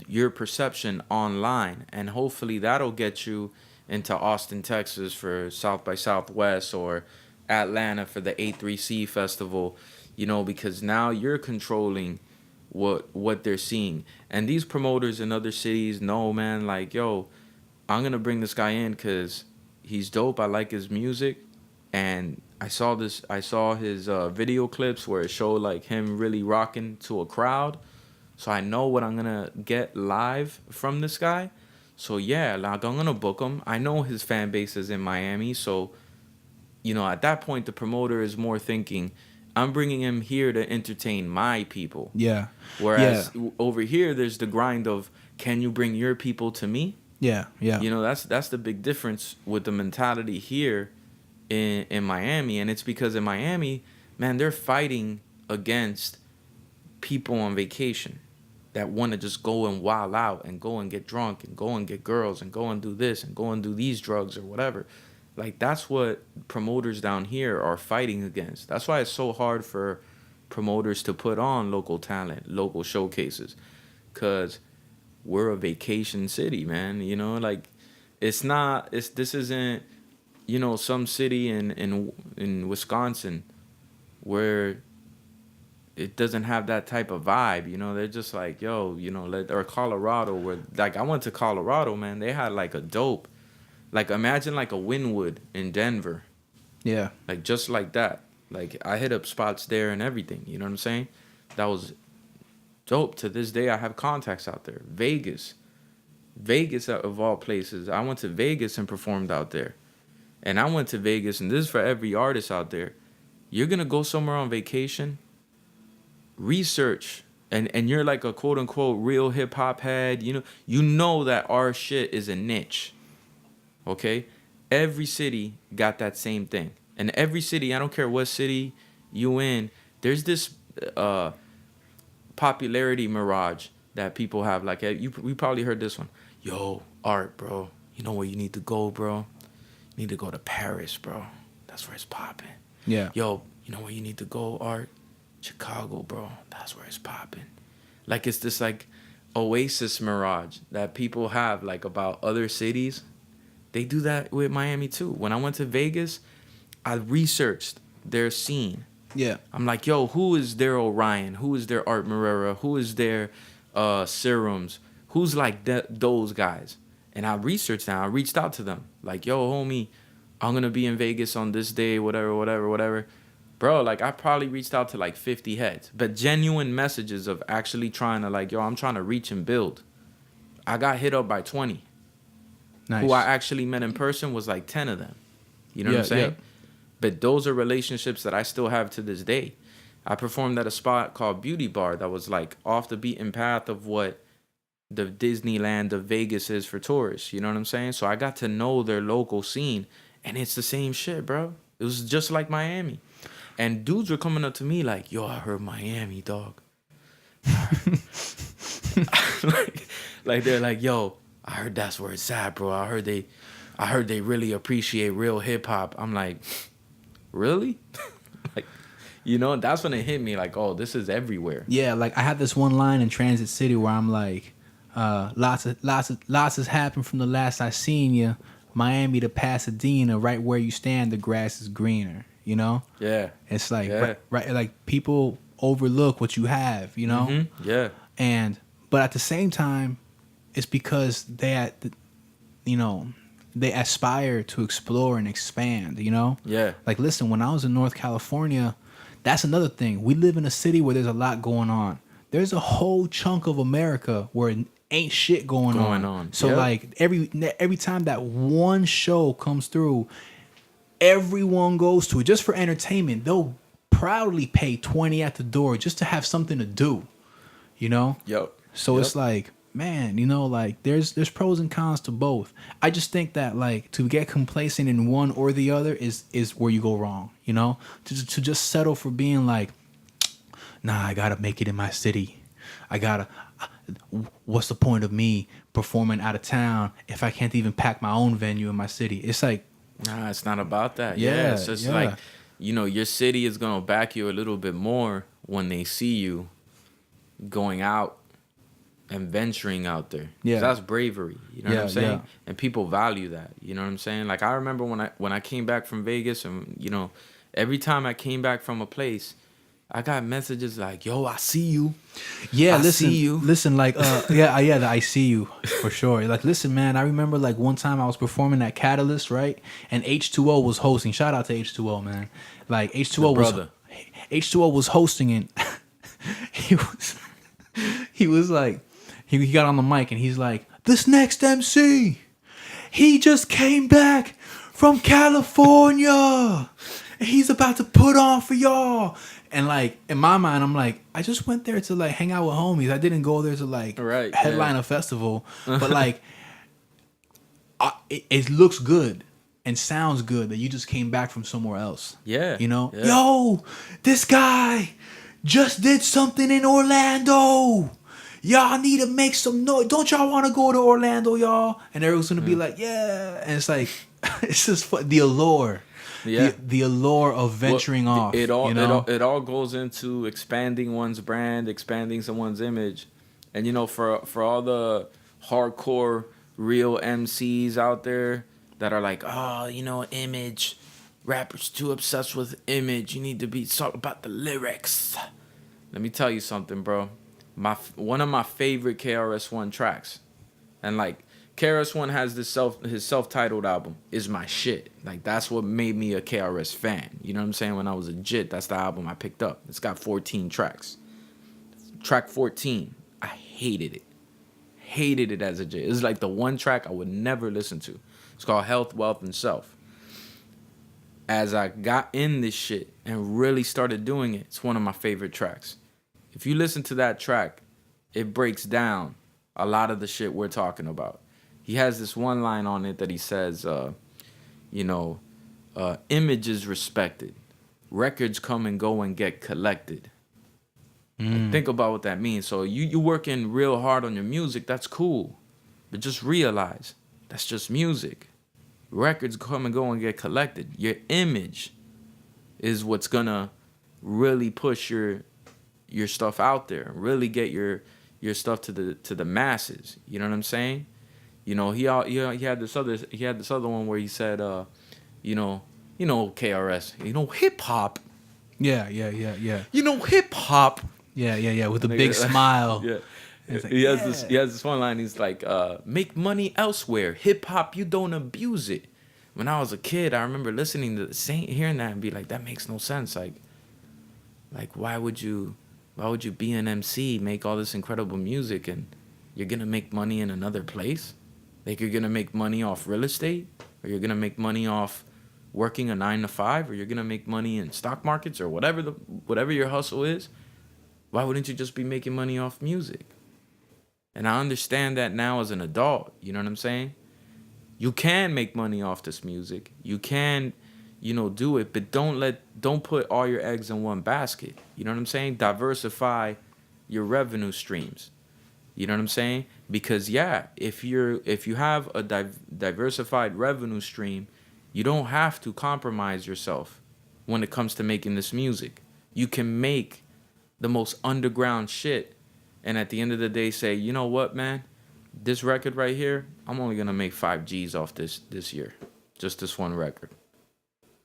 your perception online, and hopefully that'll get you into Austin, Texas for South by Southwest, or Atlanta for the A3C festival, because now you're controlling what they're seeing. And these promoters in other cities know, man, like, yo, I'm going to bring this guy in because he's dope. I like his music. And I saw his video clips where it showed like him really rocking to a crowd. So I know what I'm going to get live from this guy. So yeah, like I'm going to book him. I know his fan base is in Miami. So, at that point, the promoter is more thinking, I'm bringing him here to entertain my people. Yeah. Whereas over here, there's the grind of, can you bring your people to me? Yeah. Yeah. That's the big difference with the mentality here in Miami. And it's because in Miami, man, they're fighting against people on vacation that want to just go and wild out and go and get drunk and go and get girls and go and do this and go and do these drugs or whatever. Like, that's what promoters down here are fighting against. That's why it's so hard for promoters to put on local talent, local showcases, because we're a vacation city, man. Like, this isn't, some city in Wisconsin where it doesn't have that type of vibe. They're just like, yo, or Colorado, where, like, I went to Colorado, man. They had like a dope, like, imagine like a Wynwood in Denver. Yeah. Like, just like that. Like, I hit up spots there and everything. You know what I'm saying? That was dope. To this day, I have contacts out there. Vegas of all places. I went to Vegas and performed out there. And I went to Vegas, and this is for every artist out there. You're going to go somewhere on vacation, research, and you're like a quote-unquote real hip-hop head. You know that our shit is a niche. Okay? Every city got that same thing. And every city, I don't care what city you in, there's this popularity mirage that people have. Like, we probably heard this one. Yo, Art, bro. You know where you need to go, bro? You need to go to Paris, bro. That's where it's popping. Yeah. Yo, you know where you need to go, Art? Chicago, bro. That's where it's popping. Like, it's this, like, oasis mirage that people have, like, about other cities. They do that with Miami, too. When I went to Vegas, I researched their scene. Yeah. I'm like, yo, who is their Orion? Who is their Art Morera? Who is their Serums? Who's like those guys? And I researched them. I reached out to them. Like, yo, homie, I'm going to be in Vegas on this day, whatever. Bro, like, I probably reached out to like 50 heads. But genuine messages of actually trying to, like, yo, I'm trying to reach and build. I got hit up by 20. Nice. Who I actually met in person was like 10 of them. You know what I'm saying? Yeah. But those are relationships that I still have to this day. I performed at a spot called Beauty Bar that was like off the beaten path of what the Disneyland of Vegas is for tourists. You know what I'm saying? So I got to know their local scene, and it's the same shit, bro. It was just like Miami. And dudes were coming up to me like, yo, I heard Miami, dog. like they're like, yo, I heard that's where it's at, bro. I heard they really appreciate real hip hop. I'm like, really? Like, that's when it hit me like, oh, this is everywhere. Yeah, like I had this one line in Transit City where I'm like, lots has happened from the last I seen you. Miami to Pasadena, right where you stand, the grass is greener. Yeah. It's like right, like people overlook what you have. Mm-hmm. Yeah. But at the same time, it's because they aspire to explore and expand. Yeah. Like, listen, when I was in North California, that's another thing. We live in a city where there's a lot going on. There's a whole chunk of America where ain't shit going on. So like every time that one show comes through, everyone goes to it just for entertainment. They'll proudly pay $20 at the door just to have something to do. Yep. So it's like, man, like there's pros and cons to both. I just think that like to get complacent in one or the other is where you go wrong. To just settle for being like, nah, I gotta make it in my city. What's the point of me performing out of town if I can't even pack my own venue in my city? It's like, Nah, it's not about that. Yeah, Yeah, it's just yeah. like, your city is gonna back you a little bit more when they see you going out and venturing out there. 'Cause Yeah. that's bravery. You know what Yeah, I'm saying? yeah. And people value that. You know what I'm saying? Like I remember when I came back from Vegas, and every time I came back from a place, I got messages like, "Yo, I see you." Yeah, I listen, see you. listen, like, yeah, the I see you for sure. Like, listen, man, I remember like one time I was performing at Catalyst, right? And H2O was hosting. Shout out to H2O, man. Like H2O The brother. H2O was hosting it. he was like, he got on the mic and he's like, this next MC, he just came back from California. And he's about to put on for y'all. And like in my mind, I'm like, I just went there to like hang out with homies. I didn't go there to like Right, headline yeah. a festival. But like, it looks good and sounds good that you just came back from somewhere else. Yeah, You yeah. Yo, this guy just did something in Orlando. Y'all need to make some noise. Don't y'all want to go to Orlando, y'all? And everyone's gonna be like, yeah. And it's like, it's just the allure. Yeah. The allure of venturing Well, off. It all, you know? it all goes into expanding one's brand, expanding someone's image, and for all the hardcore real MCs out there that are like, oh, image, rappers too obsessed with image. You need to be talk about the lyrics. Let me tell you something, bro. One of my favorite KRS-One tracks, and like. KRS-One has his self-titled album is my shit. Like that's what made me a KRS fan. You know what I'm saying? When I was a jit, that's the album I picked up. It's got 14 tracks. Track 14, I hated it. Hated it as a jit. It's like the one track I would never listen to. It's called Health, Wealth, and Self. As I got in this shit and really started doing it, it's one of my favorite tracks. If you listen to that track, it breaks down a lot of the shit we're talking about. He has this one line on it that he says, image is respected. Records come and go and get collected. Like, think about what that means. So you working real hard on your music, that's cool. But just realize, that's just music. Records come and go and get collected. Your image is what's gonna really push your stuff out there. Really get your stuff to the masses. You know what I'm saying? He had this other one where he said, KRS, hip hop. Yeah. Hip hop. Yeah. With a big smile. Yeah. It's like, He has this one line. He's like, make money elsewhere. Hip hop, you don't abuse it. When I was a kid, I remember listening to hearing that and be like, that makes no sense. Like why would you be an MC, make all this incredible music, and you're gonna make money in another place? Like you're gonna make money off real estate, or you're gonna make money off working a 9 to 5, or you're gonna make money in stock markets, or whatever your hustle is. Why wouldn't you just be making money off music? And I understand that now as an adult. You know what I'm saying? You can make money off this music. You can, do it, but don't put all your eggs in one basket. You know what I'm saying? Diversify your revenue streams. You know what I'm saying? Because if you have a diversified revenue stream, you don't have to compromise yourself when it comes to making this music. You can make the most underground shit, and at the end of the day say, you know what, man? This record right here, I'm only gonna make 5 G's off this year. Just this one record.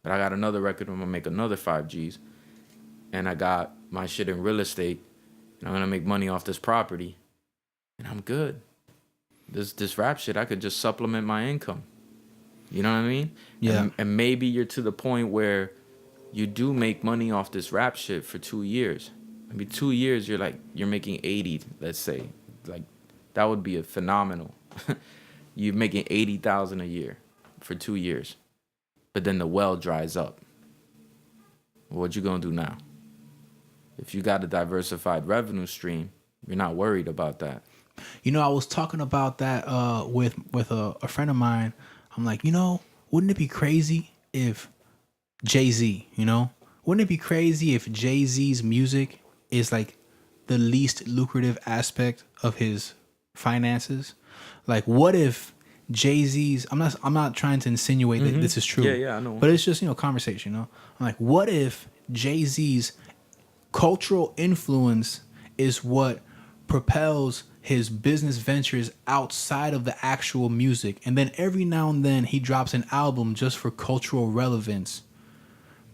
But I got another record, I'm gonna make another 5 G's. And I got my shit in real estate, and I'm gonna make money off this property. And I'm good. This rap shit, I could just supplement my income. You know what I mean? Yeah. And maybe you're to the point where you do make money off this rap shit for 2 years. Maybe 2 years you're making 80, let's say. Like that would be a phenomenal. You're making 80,000 a year for 2 years. But then the well dries up. What you gonna do now? If you got a diversified revenue stream, you're not worried about that. I was talking about that with a friend of mine. I'm like, wouldn't it be crazy if Jay-Z, wouldn't it be crazy if Jay-Z's music is like the least lucrative aspect of his finances? Like, what if Jay-Z's, I'm not trying to insinuate that this is true. Yeah, I know. But it's just, conversation, I'm like, what if Jay-Z's cultural influence is what propels his business ventures outside of the actual music, and then every now and then he drops an album just for cultural relevance,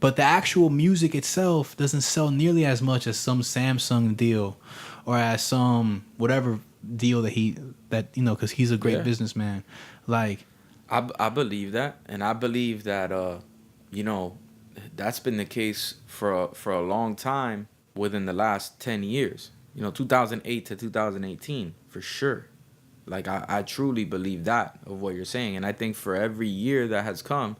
but the actual music itself doesn't sell nearly as much as some Samsung deal or as some whatever deal that because he's a great businessman. Like, I believe that, and I believe that that's been the case for a long time within the last 10 years. 2008 to 2018 for sure. Like, I truly believe that of what you're saying, and I think for every year that has come,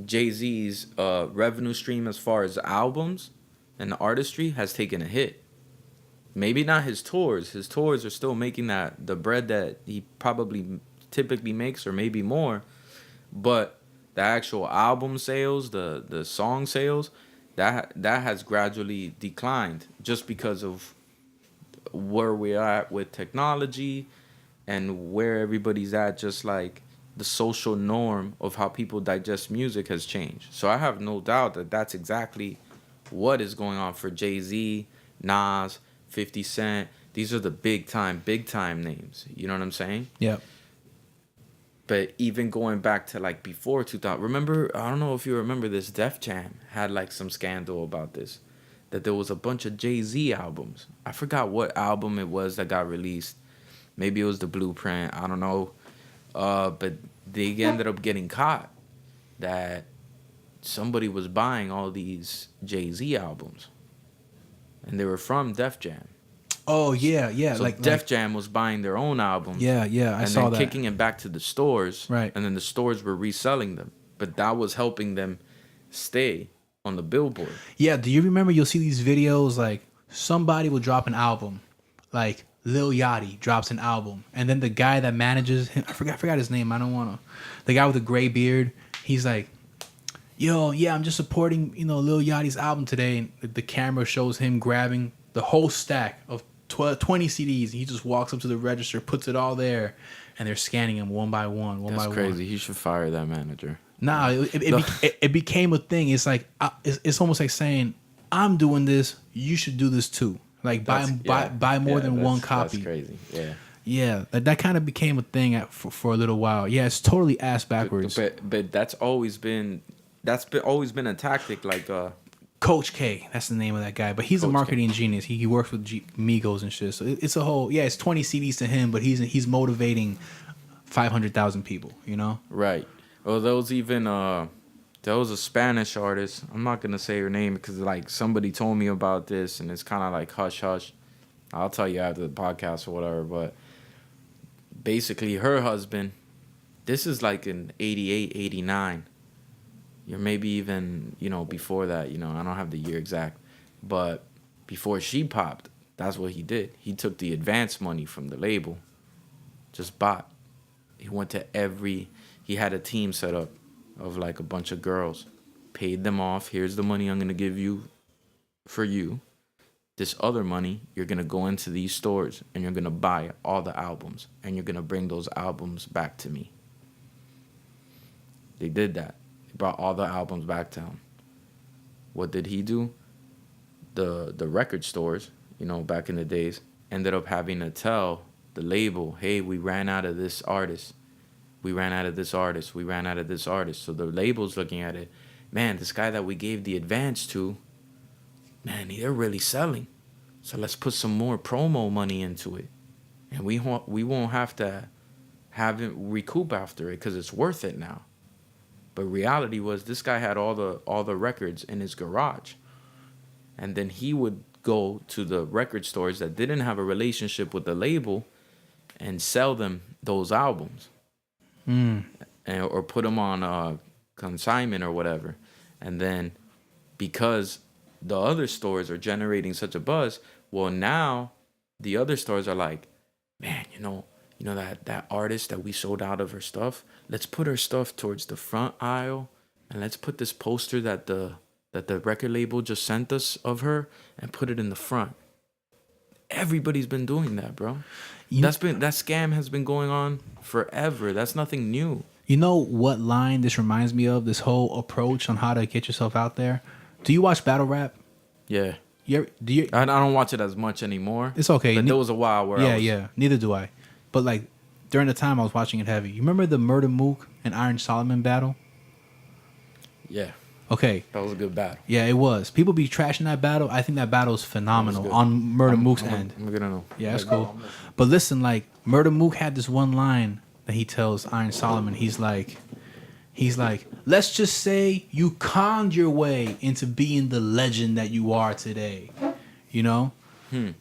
Jay-Z's revenue stream as far as albums and the artistry has taken a hit. Maybe not his tours. His tours are still making the bread that he probably typically makes, or maybe more. But the actual album sales, the song sales, that has gradually declined just because of where we are at with technology and where everybody's at. Just like the social norm of how people digest music has changed. So I have no doubt that that's exactly what is going on for Jay-Z, Nas, 50 Cent. These are the big time names. You know what I'm saying? yeah. But even going back to like before 2000, remember, I don't know if you remember this, Def Jam had like some scandal about this, that there was a bunch of Jay-Z albums. I forgot what album it was that got released. Maybe it was The Blueprint. I don't know. But they ended up getting caught that somebody was buying all these Jay-Z albums. And they were from Def Jam. Oh, yeah. So like Def Jam was buying their own albums. Yeah, I saw that. And then kicking it back to the stores. Right. And then the stores were reselling them. But that was helping them stay on the Billboard. Yeah, do you remember, you'll see these videos, like, somebody will drop an album. Like, Lil Yachty drops an album. And then the guy that manages him, I forgot his name. I don't want to. The guy with the gray beard, he's like, yo, yeah, I'm just supporting, Lil Yachty's album today. And the camera shows him grabbing the whole stack of 20 CDs. He just walks up to the register, puts it all there, and they're scanning them one by one, one by one. That's crazy. He should fire that manager. Nah, it became a thing. It's like, it's almost like saying, I'm doing this, you should do this too. Like, buy more than one copy. That's crazy. Yeah. Yeah, that kind of became a thing for a little while. Yeah, it's totally ass backwards. But that's always been a tactic. Like Coach K, that's the name of that guy. But he's a marketing genius. He works with Migos and shit. So it's a whole, it's 20 CDs to him, but he's motivating 500,000 people. Right. Well, there was a Spanish artist. I'm not gonna say her name because like somebody told me about this, and it's kind of like hush hush. I'll tell you after the podcast or whatever. But basically, her husband. This is like in 88, 89. Or maybe even, before that, I don't have the year exact. But before she popped, that's what he did. He took the advance money from the label, just bought. He went to he had a team set up of like a bunch of girls, paid them off. Here's the money I'm going to give you for you. This other money, you're going to go into these stores and you're going to buy all the albums and you're going to bring those albums back to me. They did that. Brought all the albums back to him. What did he do? The record stores, back in the days, ended up having to tell the label, hey, we ran out of this artist. We ran out of this artist. We ran out of this artist. So the label's looking at it. Man, this guy that we gave the advance to, man, they're really selling. So let's put some more promo money into it. And we won't have to have it recoup after it because it's worth it now. But reality was this guy had all the records in his garage. And then he would go to the record stores that didn't have a relationship with the label and sell them those albums. Or put them on consignment or whatever. And then because the other stores are generating such a buzz, well, now the other stores are like, man, that artist that we sold out of her stuff, let's put her stuff towards the front aisle, and let's put this poster that the record label just sent us of her and put it in the front. everybody's been doing that, bro. You- That scam has been going on forever. That's nothing new. You know what line this reminds me of? This whole approach on how to get yourself out there. Do you watch battle rap? Yeah. Do you? I don't watch it as much anymore. It's okay. But there was a while where I was, yeah. Neither do I. But like during the time I was watching it heavy. You remember the Murder Mook and Iron Solomon battle? Yeah. Okay. That was a good battle. Yeah, it was. People be trashing that battle. I think that battle is phenomenal good. on Murder Mook's end. I'm gonna know. Yeah, that's cool. But listen, like Murder Mook had this one line that he tells Iron Solomon. He's like, let's just say you conned your way into being the legend that you are today. You know?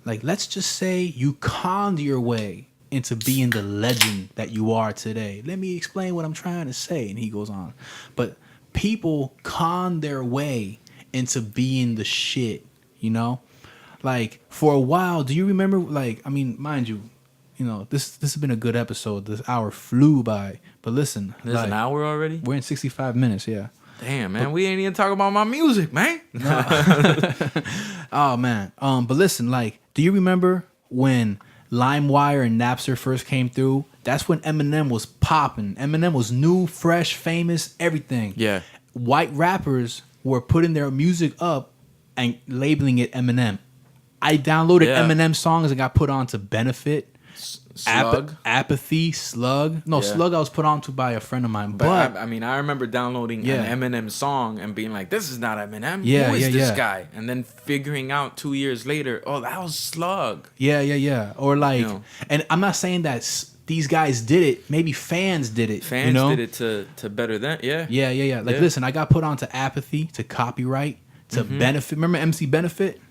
Like, let's just say you conned your way into being the legend that you are today. Let me explain what I'm trying to say. And he goes on. But people con their way into being the shit, you know? Like, for a while, do you remember, like, I mean, mind you, this has been a good episode. This hour flew by. But listen. There's like, an hour already? We're in 65 minutes, yeah. Damn, man. We ain't even talking about my music, man. Oh, man. But listen, like, do you remember when LimeWire and Napster first came through? That's when Eminem was popping. Eminem was new, fresh, famous, everything. Yeah. White rappers were putting their music up and labeling it Eminem. I downloaded Eminem songs and got put on to Benefit. Slug. Apathy, Slug. No, Yeah. Slug I was put on to by a friend of mine. But I mean, I remember downloading Yeah. an Eminem song and being like, this is not Eminem. Yeah, Who is yeah, this yeah. guy? And then figuring out 2 years later, oh, that was Slug. Yeah. Or like, and I'm not saying that these guys did it. Maybe fans did it. Fans did it to better them. Yeah. Yeah. Like, listen, I got put on to Apathy, to Copyright, to Benefit. Remember MC Benefit?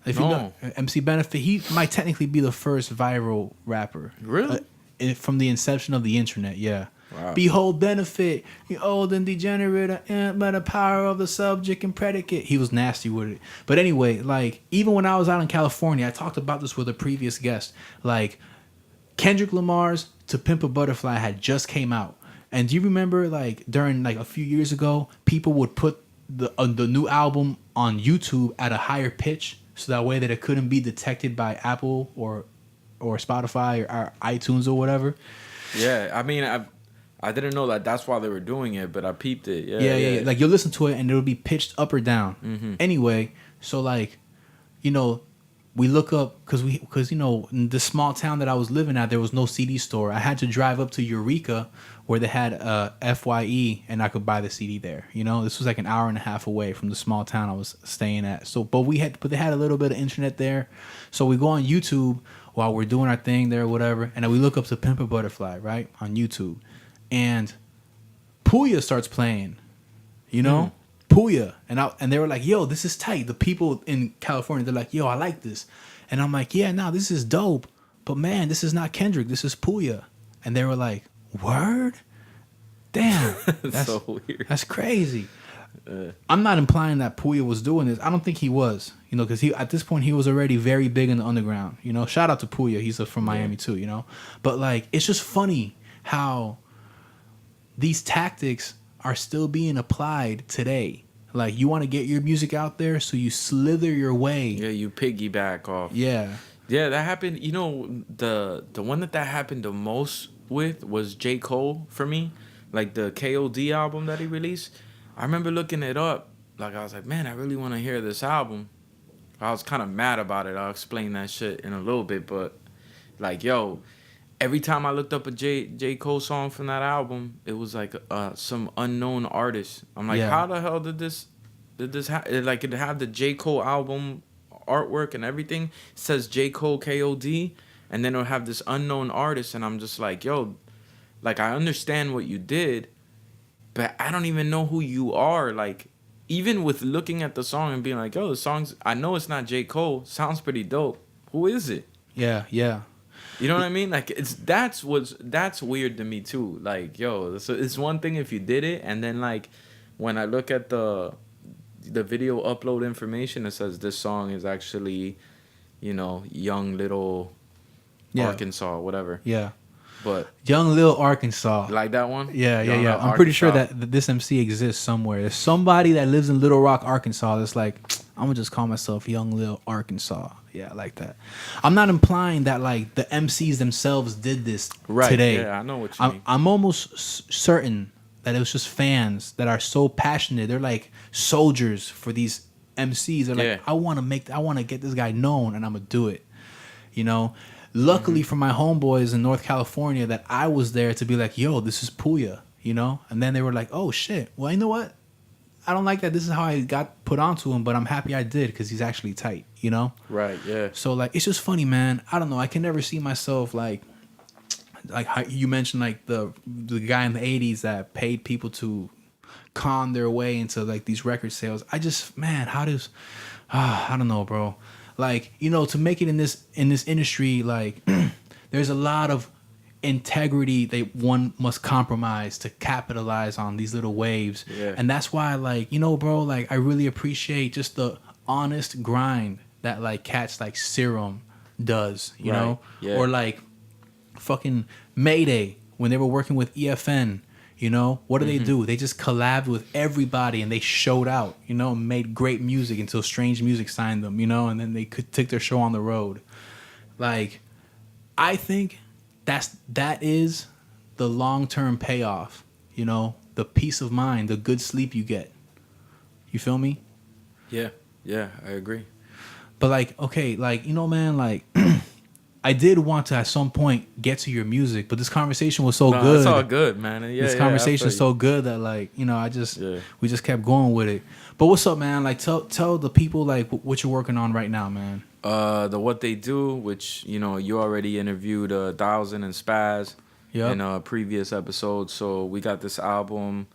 If you know MC Benefit, he might technically be the first viral rapper. Really? From the inception of the internet, yeah. Wow. Behold Benefit, you old and degenerate, by the power of the subject and predicate. He was nasty with it. But anyway, like, even when I was out in California, I talked about this with a previous guest. Like, Kendrick Lamar's To Pimp a Butterfly had just came out. And do you remember, like, during, like, a few years ago, people would put the new album on YouTube at a higher pitch so that way that it couldn't be detected by Apple or Spotify or iTunes or whatever? Yeah. I mean, I didn't know that that's why they were doing it, but I peeped it. Yeah. Like, you'll listen to it and it'll be pitched up or down. Anyway, so, like, we look up because in the small town that I was living at, there was no CD store. I had to drive up to Eureka where they had FYE and I could buy the CD there. This was like an hour and a half away from the small town I was staying at. So, but they had a little bit of internet there. So we go on YouTube while we're doing our thing there or whatever, and then we look up to Pimp a Butterfly, right, on YouTube, and Puya starts playing. Puya, and they were like, yo, this is tight. The people in California, they're like, yo, I like this. And I'm like, yeah, no, this is dope. But man, this is not Kendrick, this is Puya. And they were like, word? Damn. That's so weird. That's crazy. I'm not implying that Puya was doing this. I don't think he was, because at this point he was already very big in the underground. Shout out to Puya. He's from Miami too, But like, it's just funny how these tactics are still being applied today. Like, you want to get your music out there, so you slither your way. Yeah, you piggyback off. Yeah, that happened. The one that happened the most with was J. Cole for me. Like, the KOD album that he released. I remember looking it up. Like, I was like, man, I really want to hear this album. I was kind of mad about it. I'll explain that shit in a little bit. But, like, yo, every time I looked up a J. Cole song from that album, it was like some unknown artist. I'm like, how the hell did this like, it have the J. Cole album artwork and everything? It says J. Cole KOD, and then it'll have this unknown artist, and I'm just like, yo, like, I understand what you did, but I don't even know who you are. Like, even with looking at the song and being like, yo, the song's, I know it's not J. Cole, sounds pretty dope. Who is it? Yeah. You know what I mean? Like, that's weird to me too. Like, yo, so it's one thing if you did it, and then, like, when I look at the video upload information, it says this song is actually, Young Little Arkansas, whatever. Yeah. But Young Lil Arkansas. Like that one? Yeah. Young Lil I'm pretty sure Arkansas. that this MC exists somewhere. There's somebody that lives in Little Rock, Arkansas that's like, I'm gonna just call myself Young Lil Arkansas. Yeah, I like that. I'm not implying that like the MCs themselves did this today. Yeah, I know what you mean. I'm almost certain that it was just fans that are so passionate. They're like soldiers for these MCs. They're like, I want to get this guy known, and I'm gonna do it. You know. Luckily for my homeboys in North California, that I was there to be like, yo, this is Puya, you know. And then they were like, oh shit. Well, you know what? I don't like that. This is how I got put onto him, but I'm happy I did because he's actually tight, you know. Right. Yeah. So like, it's just funny, man. I don't know. I can never see myself like how you mentioned, like the guy in the '80s that paid people to con their way into like these record sales. I just, man, how does I don't know, bro. Like, you know, to make it in this industry, like there's a lot of integrity that one must compromise to capitalize on these little waves. Yeah. And that's why, like, you know, bro, like I really appreciate just the honest grind that like cats like Serum does, you know? Yeah. Or like fucking Mayday when they were working with EFN. You know, what do they do? They just collabed with everybody and they showed out, you know, and made great music until Strange Music signed them, you know, and then they could take their show on the road. Like, I think that is the long-term payoff, you know, the peace of mind, the good sleep you get. You feel me? Yeah, I agree. But like, okay, like, you know, man, like I did want to at some point get to your music, but this conversation was so good. It's all good, man. Yeah, this conversation is so good that like, you know, we just kept going with it. But what's up, man? Like tell the people like what you're working on right now, man. The What They Do, which, you know, you already interviewed 1,000 and Spaz in a previous episode. So we got this album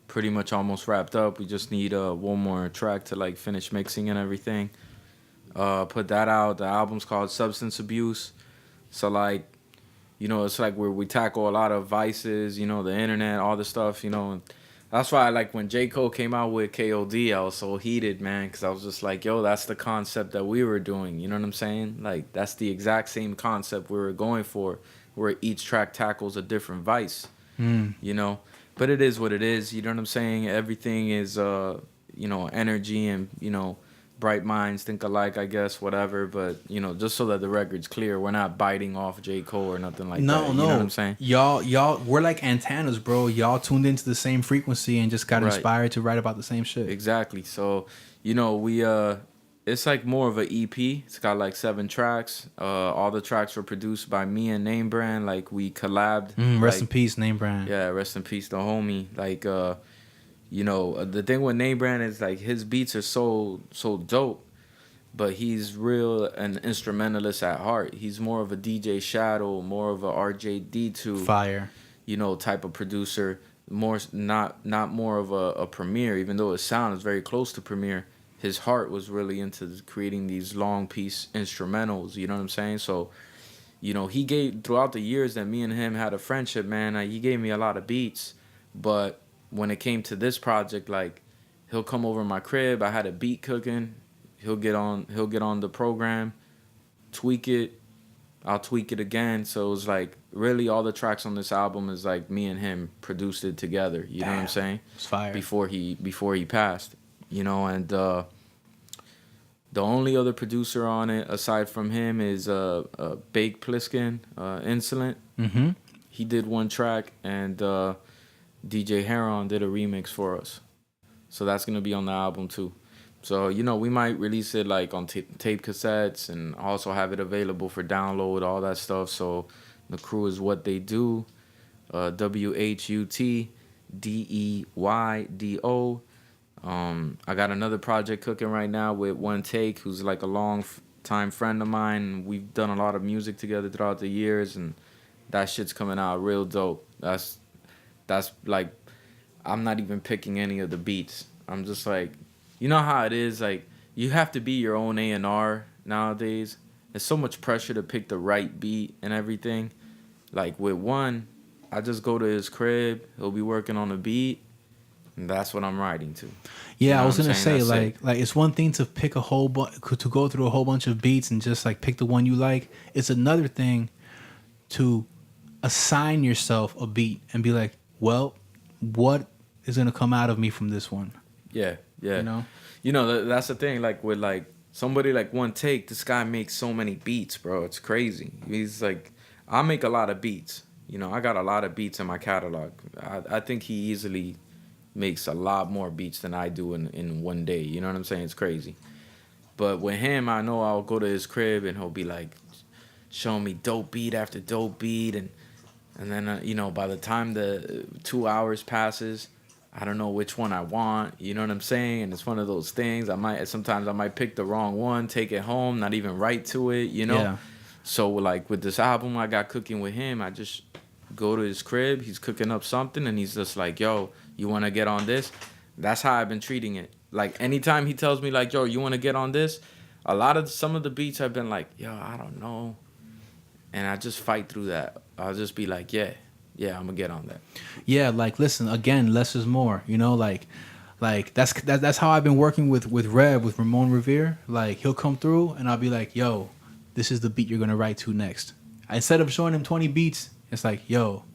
pretty much almost wrapped up. We just need one more track to like finish mixing and everything. Put that out. The album's called Substance Abuse. So like, you know, it's like where we tackle a lot of vices, you know, the internet, all the stuff, you know. And that's why like when J. Cole came out with KOD, I was so heated, man, because I was just like, yo, that's the concept that we were doing. You know what I'm saying? Like, that's the exact same concept we were going for, where each track tackles a different vice, you know. But it is what it is. You know what I'm saying? Everything is, you know, energy and, you know, bright minds think alike, I guess, whatever. But, you know, just so that the record's clear, we're not biting off J. Cole or nothing like that. No. You know what I'm saying? Y'all, we're like antennas, bro. Y'all tuned into the same frequency and just got inspired to write about the same shit. Exactly. So, you know, we, it's like more of an EP. It's got like 7 tracks. All the tracks were produced by me and Name Brand. Like, we collabed. Rest in peace, Name Brand. Yeah, rest in peace, the homie. Like, you know, the thing with Name Brand is like his beats are so dope, but he's real an instrumentalist at heart. He's more of a DJ Shadow, more of a RJD2 fire, you know, type of producer. More not more of a Premier, even though his sound is very close to Premier. His heart was really into creating these long piece instrumentals. You know what I'm saying? So, you know, he gave throughout the years that me and him had a friendship, man. He gave me a lot of beats, but when it came to this project, like, he'll come over my crib. I had a beat cooking. He'll get on the program, tweak it. I'll tweak it again. So it was like really all the tracks on this album is like me and him produced it together. You know what I'm saying? It's fire. Before he passed, you know. And the only other producer on it aside from him is Bake Pliskin, Insolent. Mm-hmm. He did one track, and DJ Heron did a remix for us. So that's going to be on the album too. So, you know, we might release it like on tape cassettes and also have it available for download, all that stuff. So the crew is What They Do, WHUTDEYDO. I got another project cooking right now with One Take, who's like a long time friend of mine. We've done a lot of music together throughout the years, and that shit's coming out real dope. That's like, I'm not even picking any of the beats. I'm just like, you know how it is, like, you have to be your own A&R nowadays. There's so much pressure to pick the right beat and everything. Like, with One, I just go to his crib, he'll be working on a beat, and that's what I'm writing to. Yeah, you know I was gonna say, like it's one thing to pick to go through a whole bunch of beats and just like pick the one you like. It's another thing to assign yourself a beat and be like, well, what is gonna come out of me from this one? Yeah. You know? You know, that's the thing. Like with like somebody like One Take, this guy makes so many beats, bro. It's crazy. He's like, I make a lot of beats. You know, I got a lot of beats in my catalog. I think he easily makes a lot more beats than I do in one day. You know what I'm saying? It's crazy. But with him, I know I'll go to his crib and he'll be like, showing me dope beat after dope beat, and then you know, by the time the 2 hours passes, I don't know which one I want. You know what I'm saying? And it's one of those things. Sometimes I might pick the wrong one, take it home, not even write to it. You know. Yeah. So like with this album I got cooking with him, I just go to his crib. He's cooking up something, and he's just like, "Yo, you want to get on this?" That's how I've been treating it. Like anytime he tells me like, "Yo, you want to get on this?" Some of the beats have been like, "Yo, I don't know," and I just fight through that. I'll just be like, "Yeah, I'm gonna get on that." Yeah, like listen, again, less is more. You know, like that's how I've been working with Ramon Revere. Like he'll come through, and I'll be like, "Yo, this is the beat you're gonna write to next." Instead of showing him 20 beats, it's like, "Yo,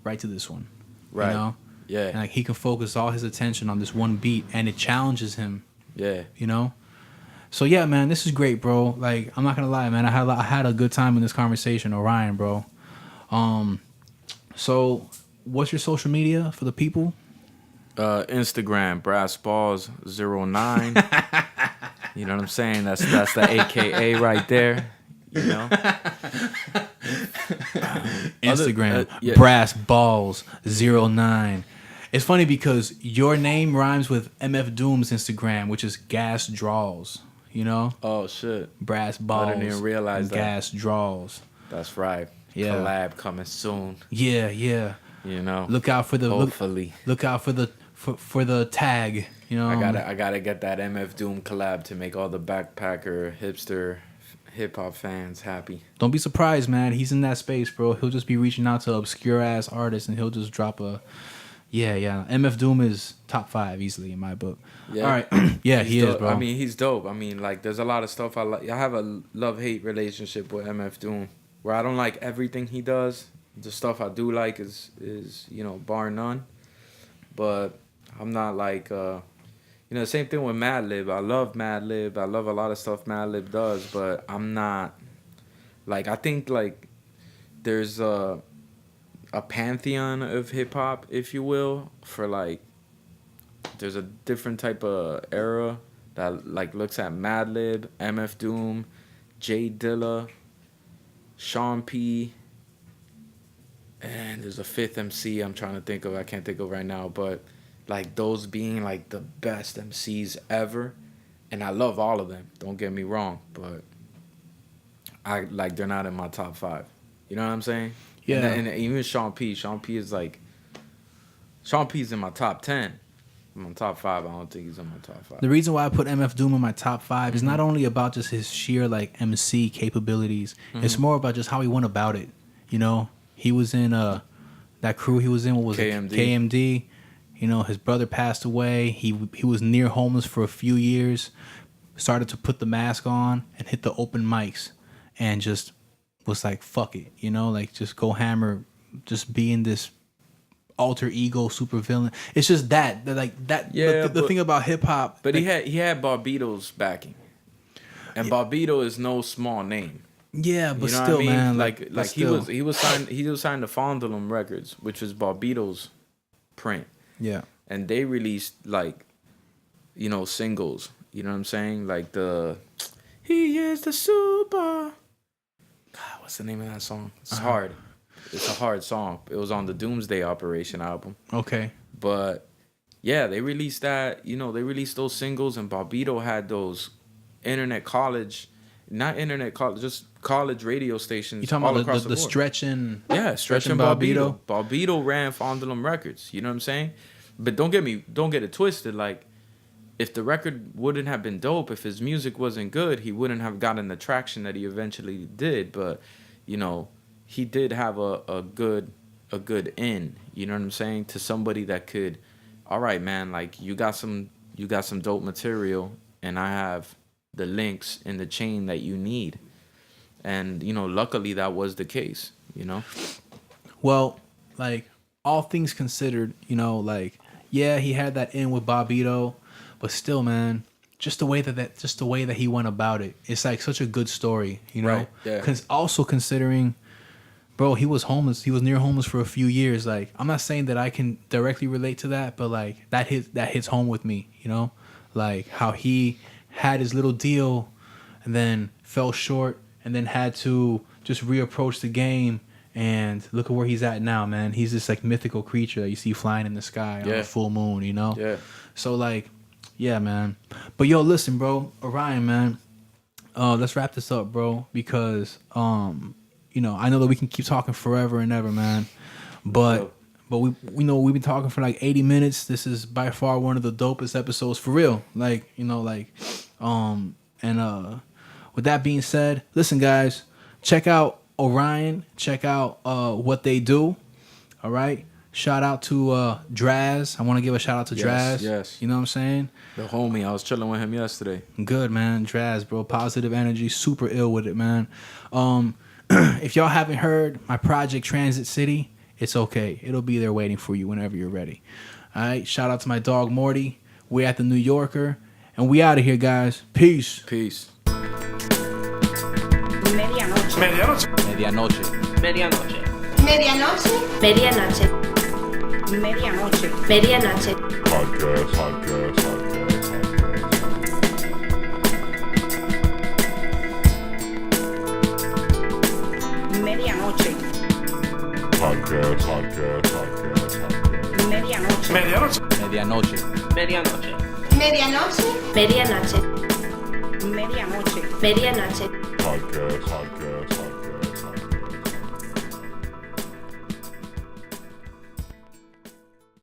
write to this one." Right. You know? Yeah. And like he can focus all his attention on this one beat, and it challenges him. Yeah. You know. So yeah, man, this is great, bro. Like I'm not gonna lie, man. I had a good time in this conversation, Orion, bro. So what's your social media for the people? Instagram, brassballs09. You know what I'm saying? That's the AKA right there. You know. Instagram, yeah. brassballs09. It's funny because your name rhymes with MF Doom's Instagram, which is Gas Draws. You know, Oh shit. Brass Balls. I didn't even realize that. Gas Draws. That's right. Yeah. Collab coming soon. Yeah. You know. Look out for the Hopefully. Look out for the tag. You know, I gotta get that MF Doom collab to make all the backpacker hipster hip hop fans happy. Don't be surprised, man. He's in that space, bro. He'll just be reaching out to obscure ass artists, and he'll just drop a. Yeah. MF Doom is top 5 easily in my book. Yeah. All right. Yeah, he dope. is, bro. I mean, he's dope. I mean, like, there's a lot of stuff I like. I have a love-hate relationship with MF Doom, where I don't like everything he does. The stuff I do like is you know, bar none. But I'm not like, you know, the same thing with Madlib. I love Madlib. I love a lot of stuff Madlib does, but I'm not, like, I think, like, there's a pantheon of hip-hop, if you will, for, like, there's a different type of era that, like, looks at Madlib, MF Doom, Jay Dilla, Sean P, and there's a fifth MC I'm trying to think of. I can't think of right now, but, like, those being, like, the best MCs ever. And I love all of them, don't get me wrong, but they're not in my top 5. You know what I'm saying? Yeah. And even Sean P is like, Sean P's in my top 10. In my top 5, I don't think he's in my top 5. The reason why I put MF Doom in my top 5 is not only about just his sheer like MC capabilities. It's more about just how he went about it. You know, he was in that crew he was in. What was KMD. it? KMD. You know, his brother passed away. He was near homeless for a few years. Started to put the mask on and hit the open mics, and just was like, fuck it. You know, like just go hammer, just being this alter ego super villain. It's just that Yeah, the thing about hip hop. But like, he had Barbito's backing, and Barbito is no small name. yeah, but You know still, what I mean? man, like but still. he was signed to Fondulum Records, which was Barbito's print, Yeah, and they released, like, you know, singles. You know what I'm saying? Like He is the super. God, what's the name of that song? It's hard. It's a hard song. It was on the Doomsday Operation album. okay. But yeah, they released that. You know, they released those singles, and Barbito had those just college radio stations. You talking all about across the board. Stretch and Stretch and Barbito. Barbito ran Fondulum Records. You know what I'm saying? But don't get it twisted. Like, if the record wouldn't have been dope, if his music wasn't good, he wouldn't have gotten the traction that he eventually did. But, you know, he did have a good in. You know what I'm saying? To somebody that could, all right, man, like, you got some dope material, and I have the links in the chain that you need. And, you know, luckily that was the case, you know? Well, like, all things considered, you know, like, yeah, he had that in with Bobito, but still, man, just the way that he went about it. It's like such a good story, you know. Right, yeah. Cause also considering, bro, he was homeless. He was near homeless for a few years. Like, I'm not saying that I can directly relate to that, but like that hits home with me, you know. Like how he had his little deal, and then fell short, and then had to just reapproach the game. And look at where he's at now, man. He's this like mythical creature that you see flying in the sky on a full moon, you know. Yeah. So like, yeah, man. But yo, listen, bro, Orion, man. Let's wrap this up, bro, because you know, I know that we can keep talking forever and ever, man. But we know we've been talking for like 80 minutes. This is by far one of the dopest episodes for real. Like, you know, like and with that being said, listen guys, check out Orion, check out what they do. All right. Shout out to Draz. I want to give a shout out to Draz. Yes. You know what I'm saying? The homie, I was chilling with him yesterday. Good, man. Draz, bro. Positive energy. Super ill with it, man. If y'all haven't heard my project Transit City, it's okay. It'll be there waiting for you whenever you're ready. All right. Shout out to my dog Morty. We're at the New Yorker. And we out of here, guys. Peace. Peace. Medianoche. Medianoche. Medianoche. Medianoche. Medianoche. Medianoche. Medianoche. Podcast. Medianoche. Medianoche. Medianoche. Medianoche. Medianoche. Medianoche. Medianoche. Medianoche. Podcast.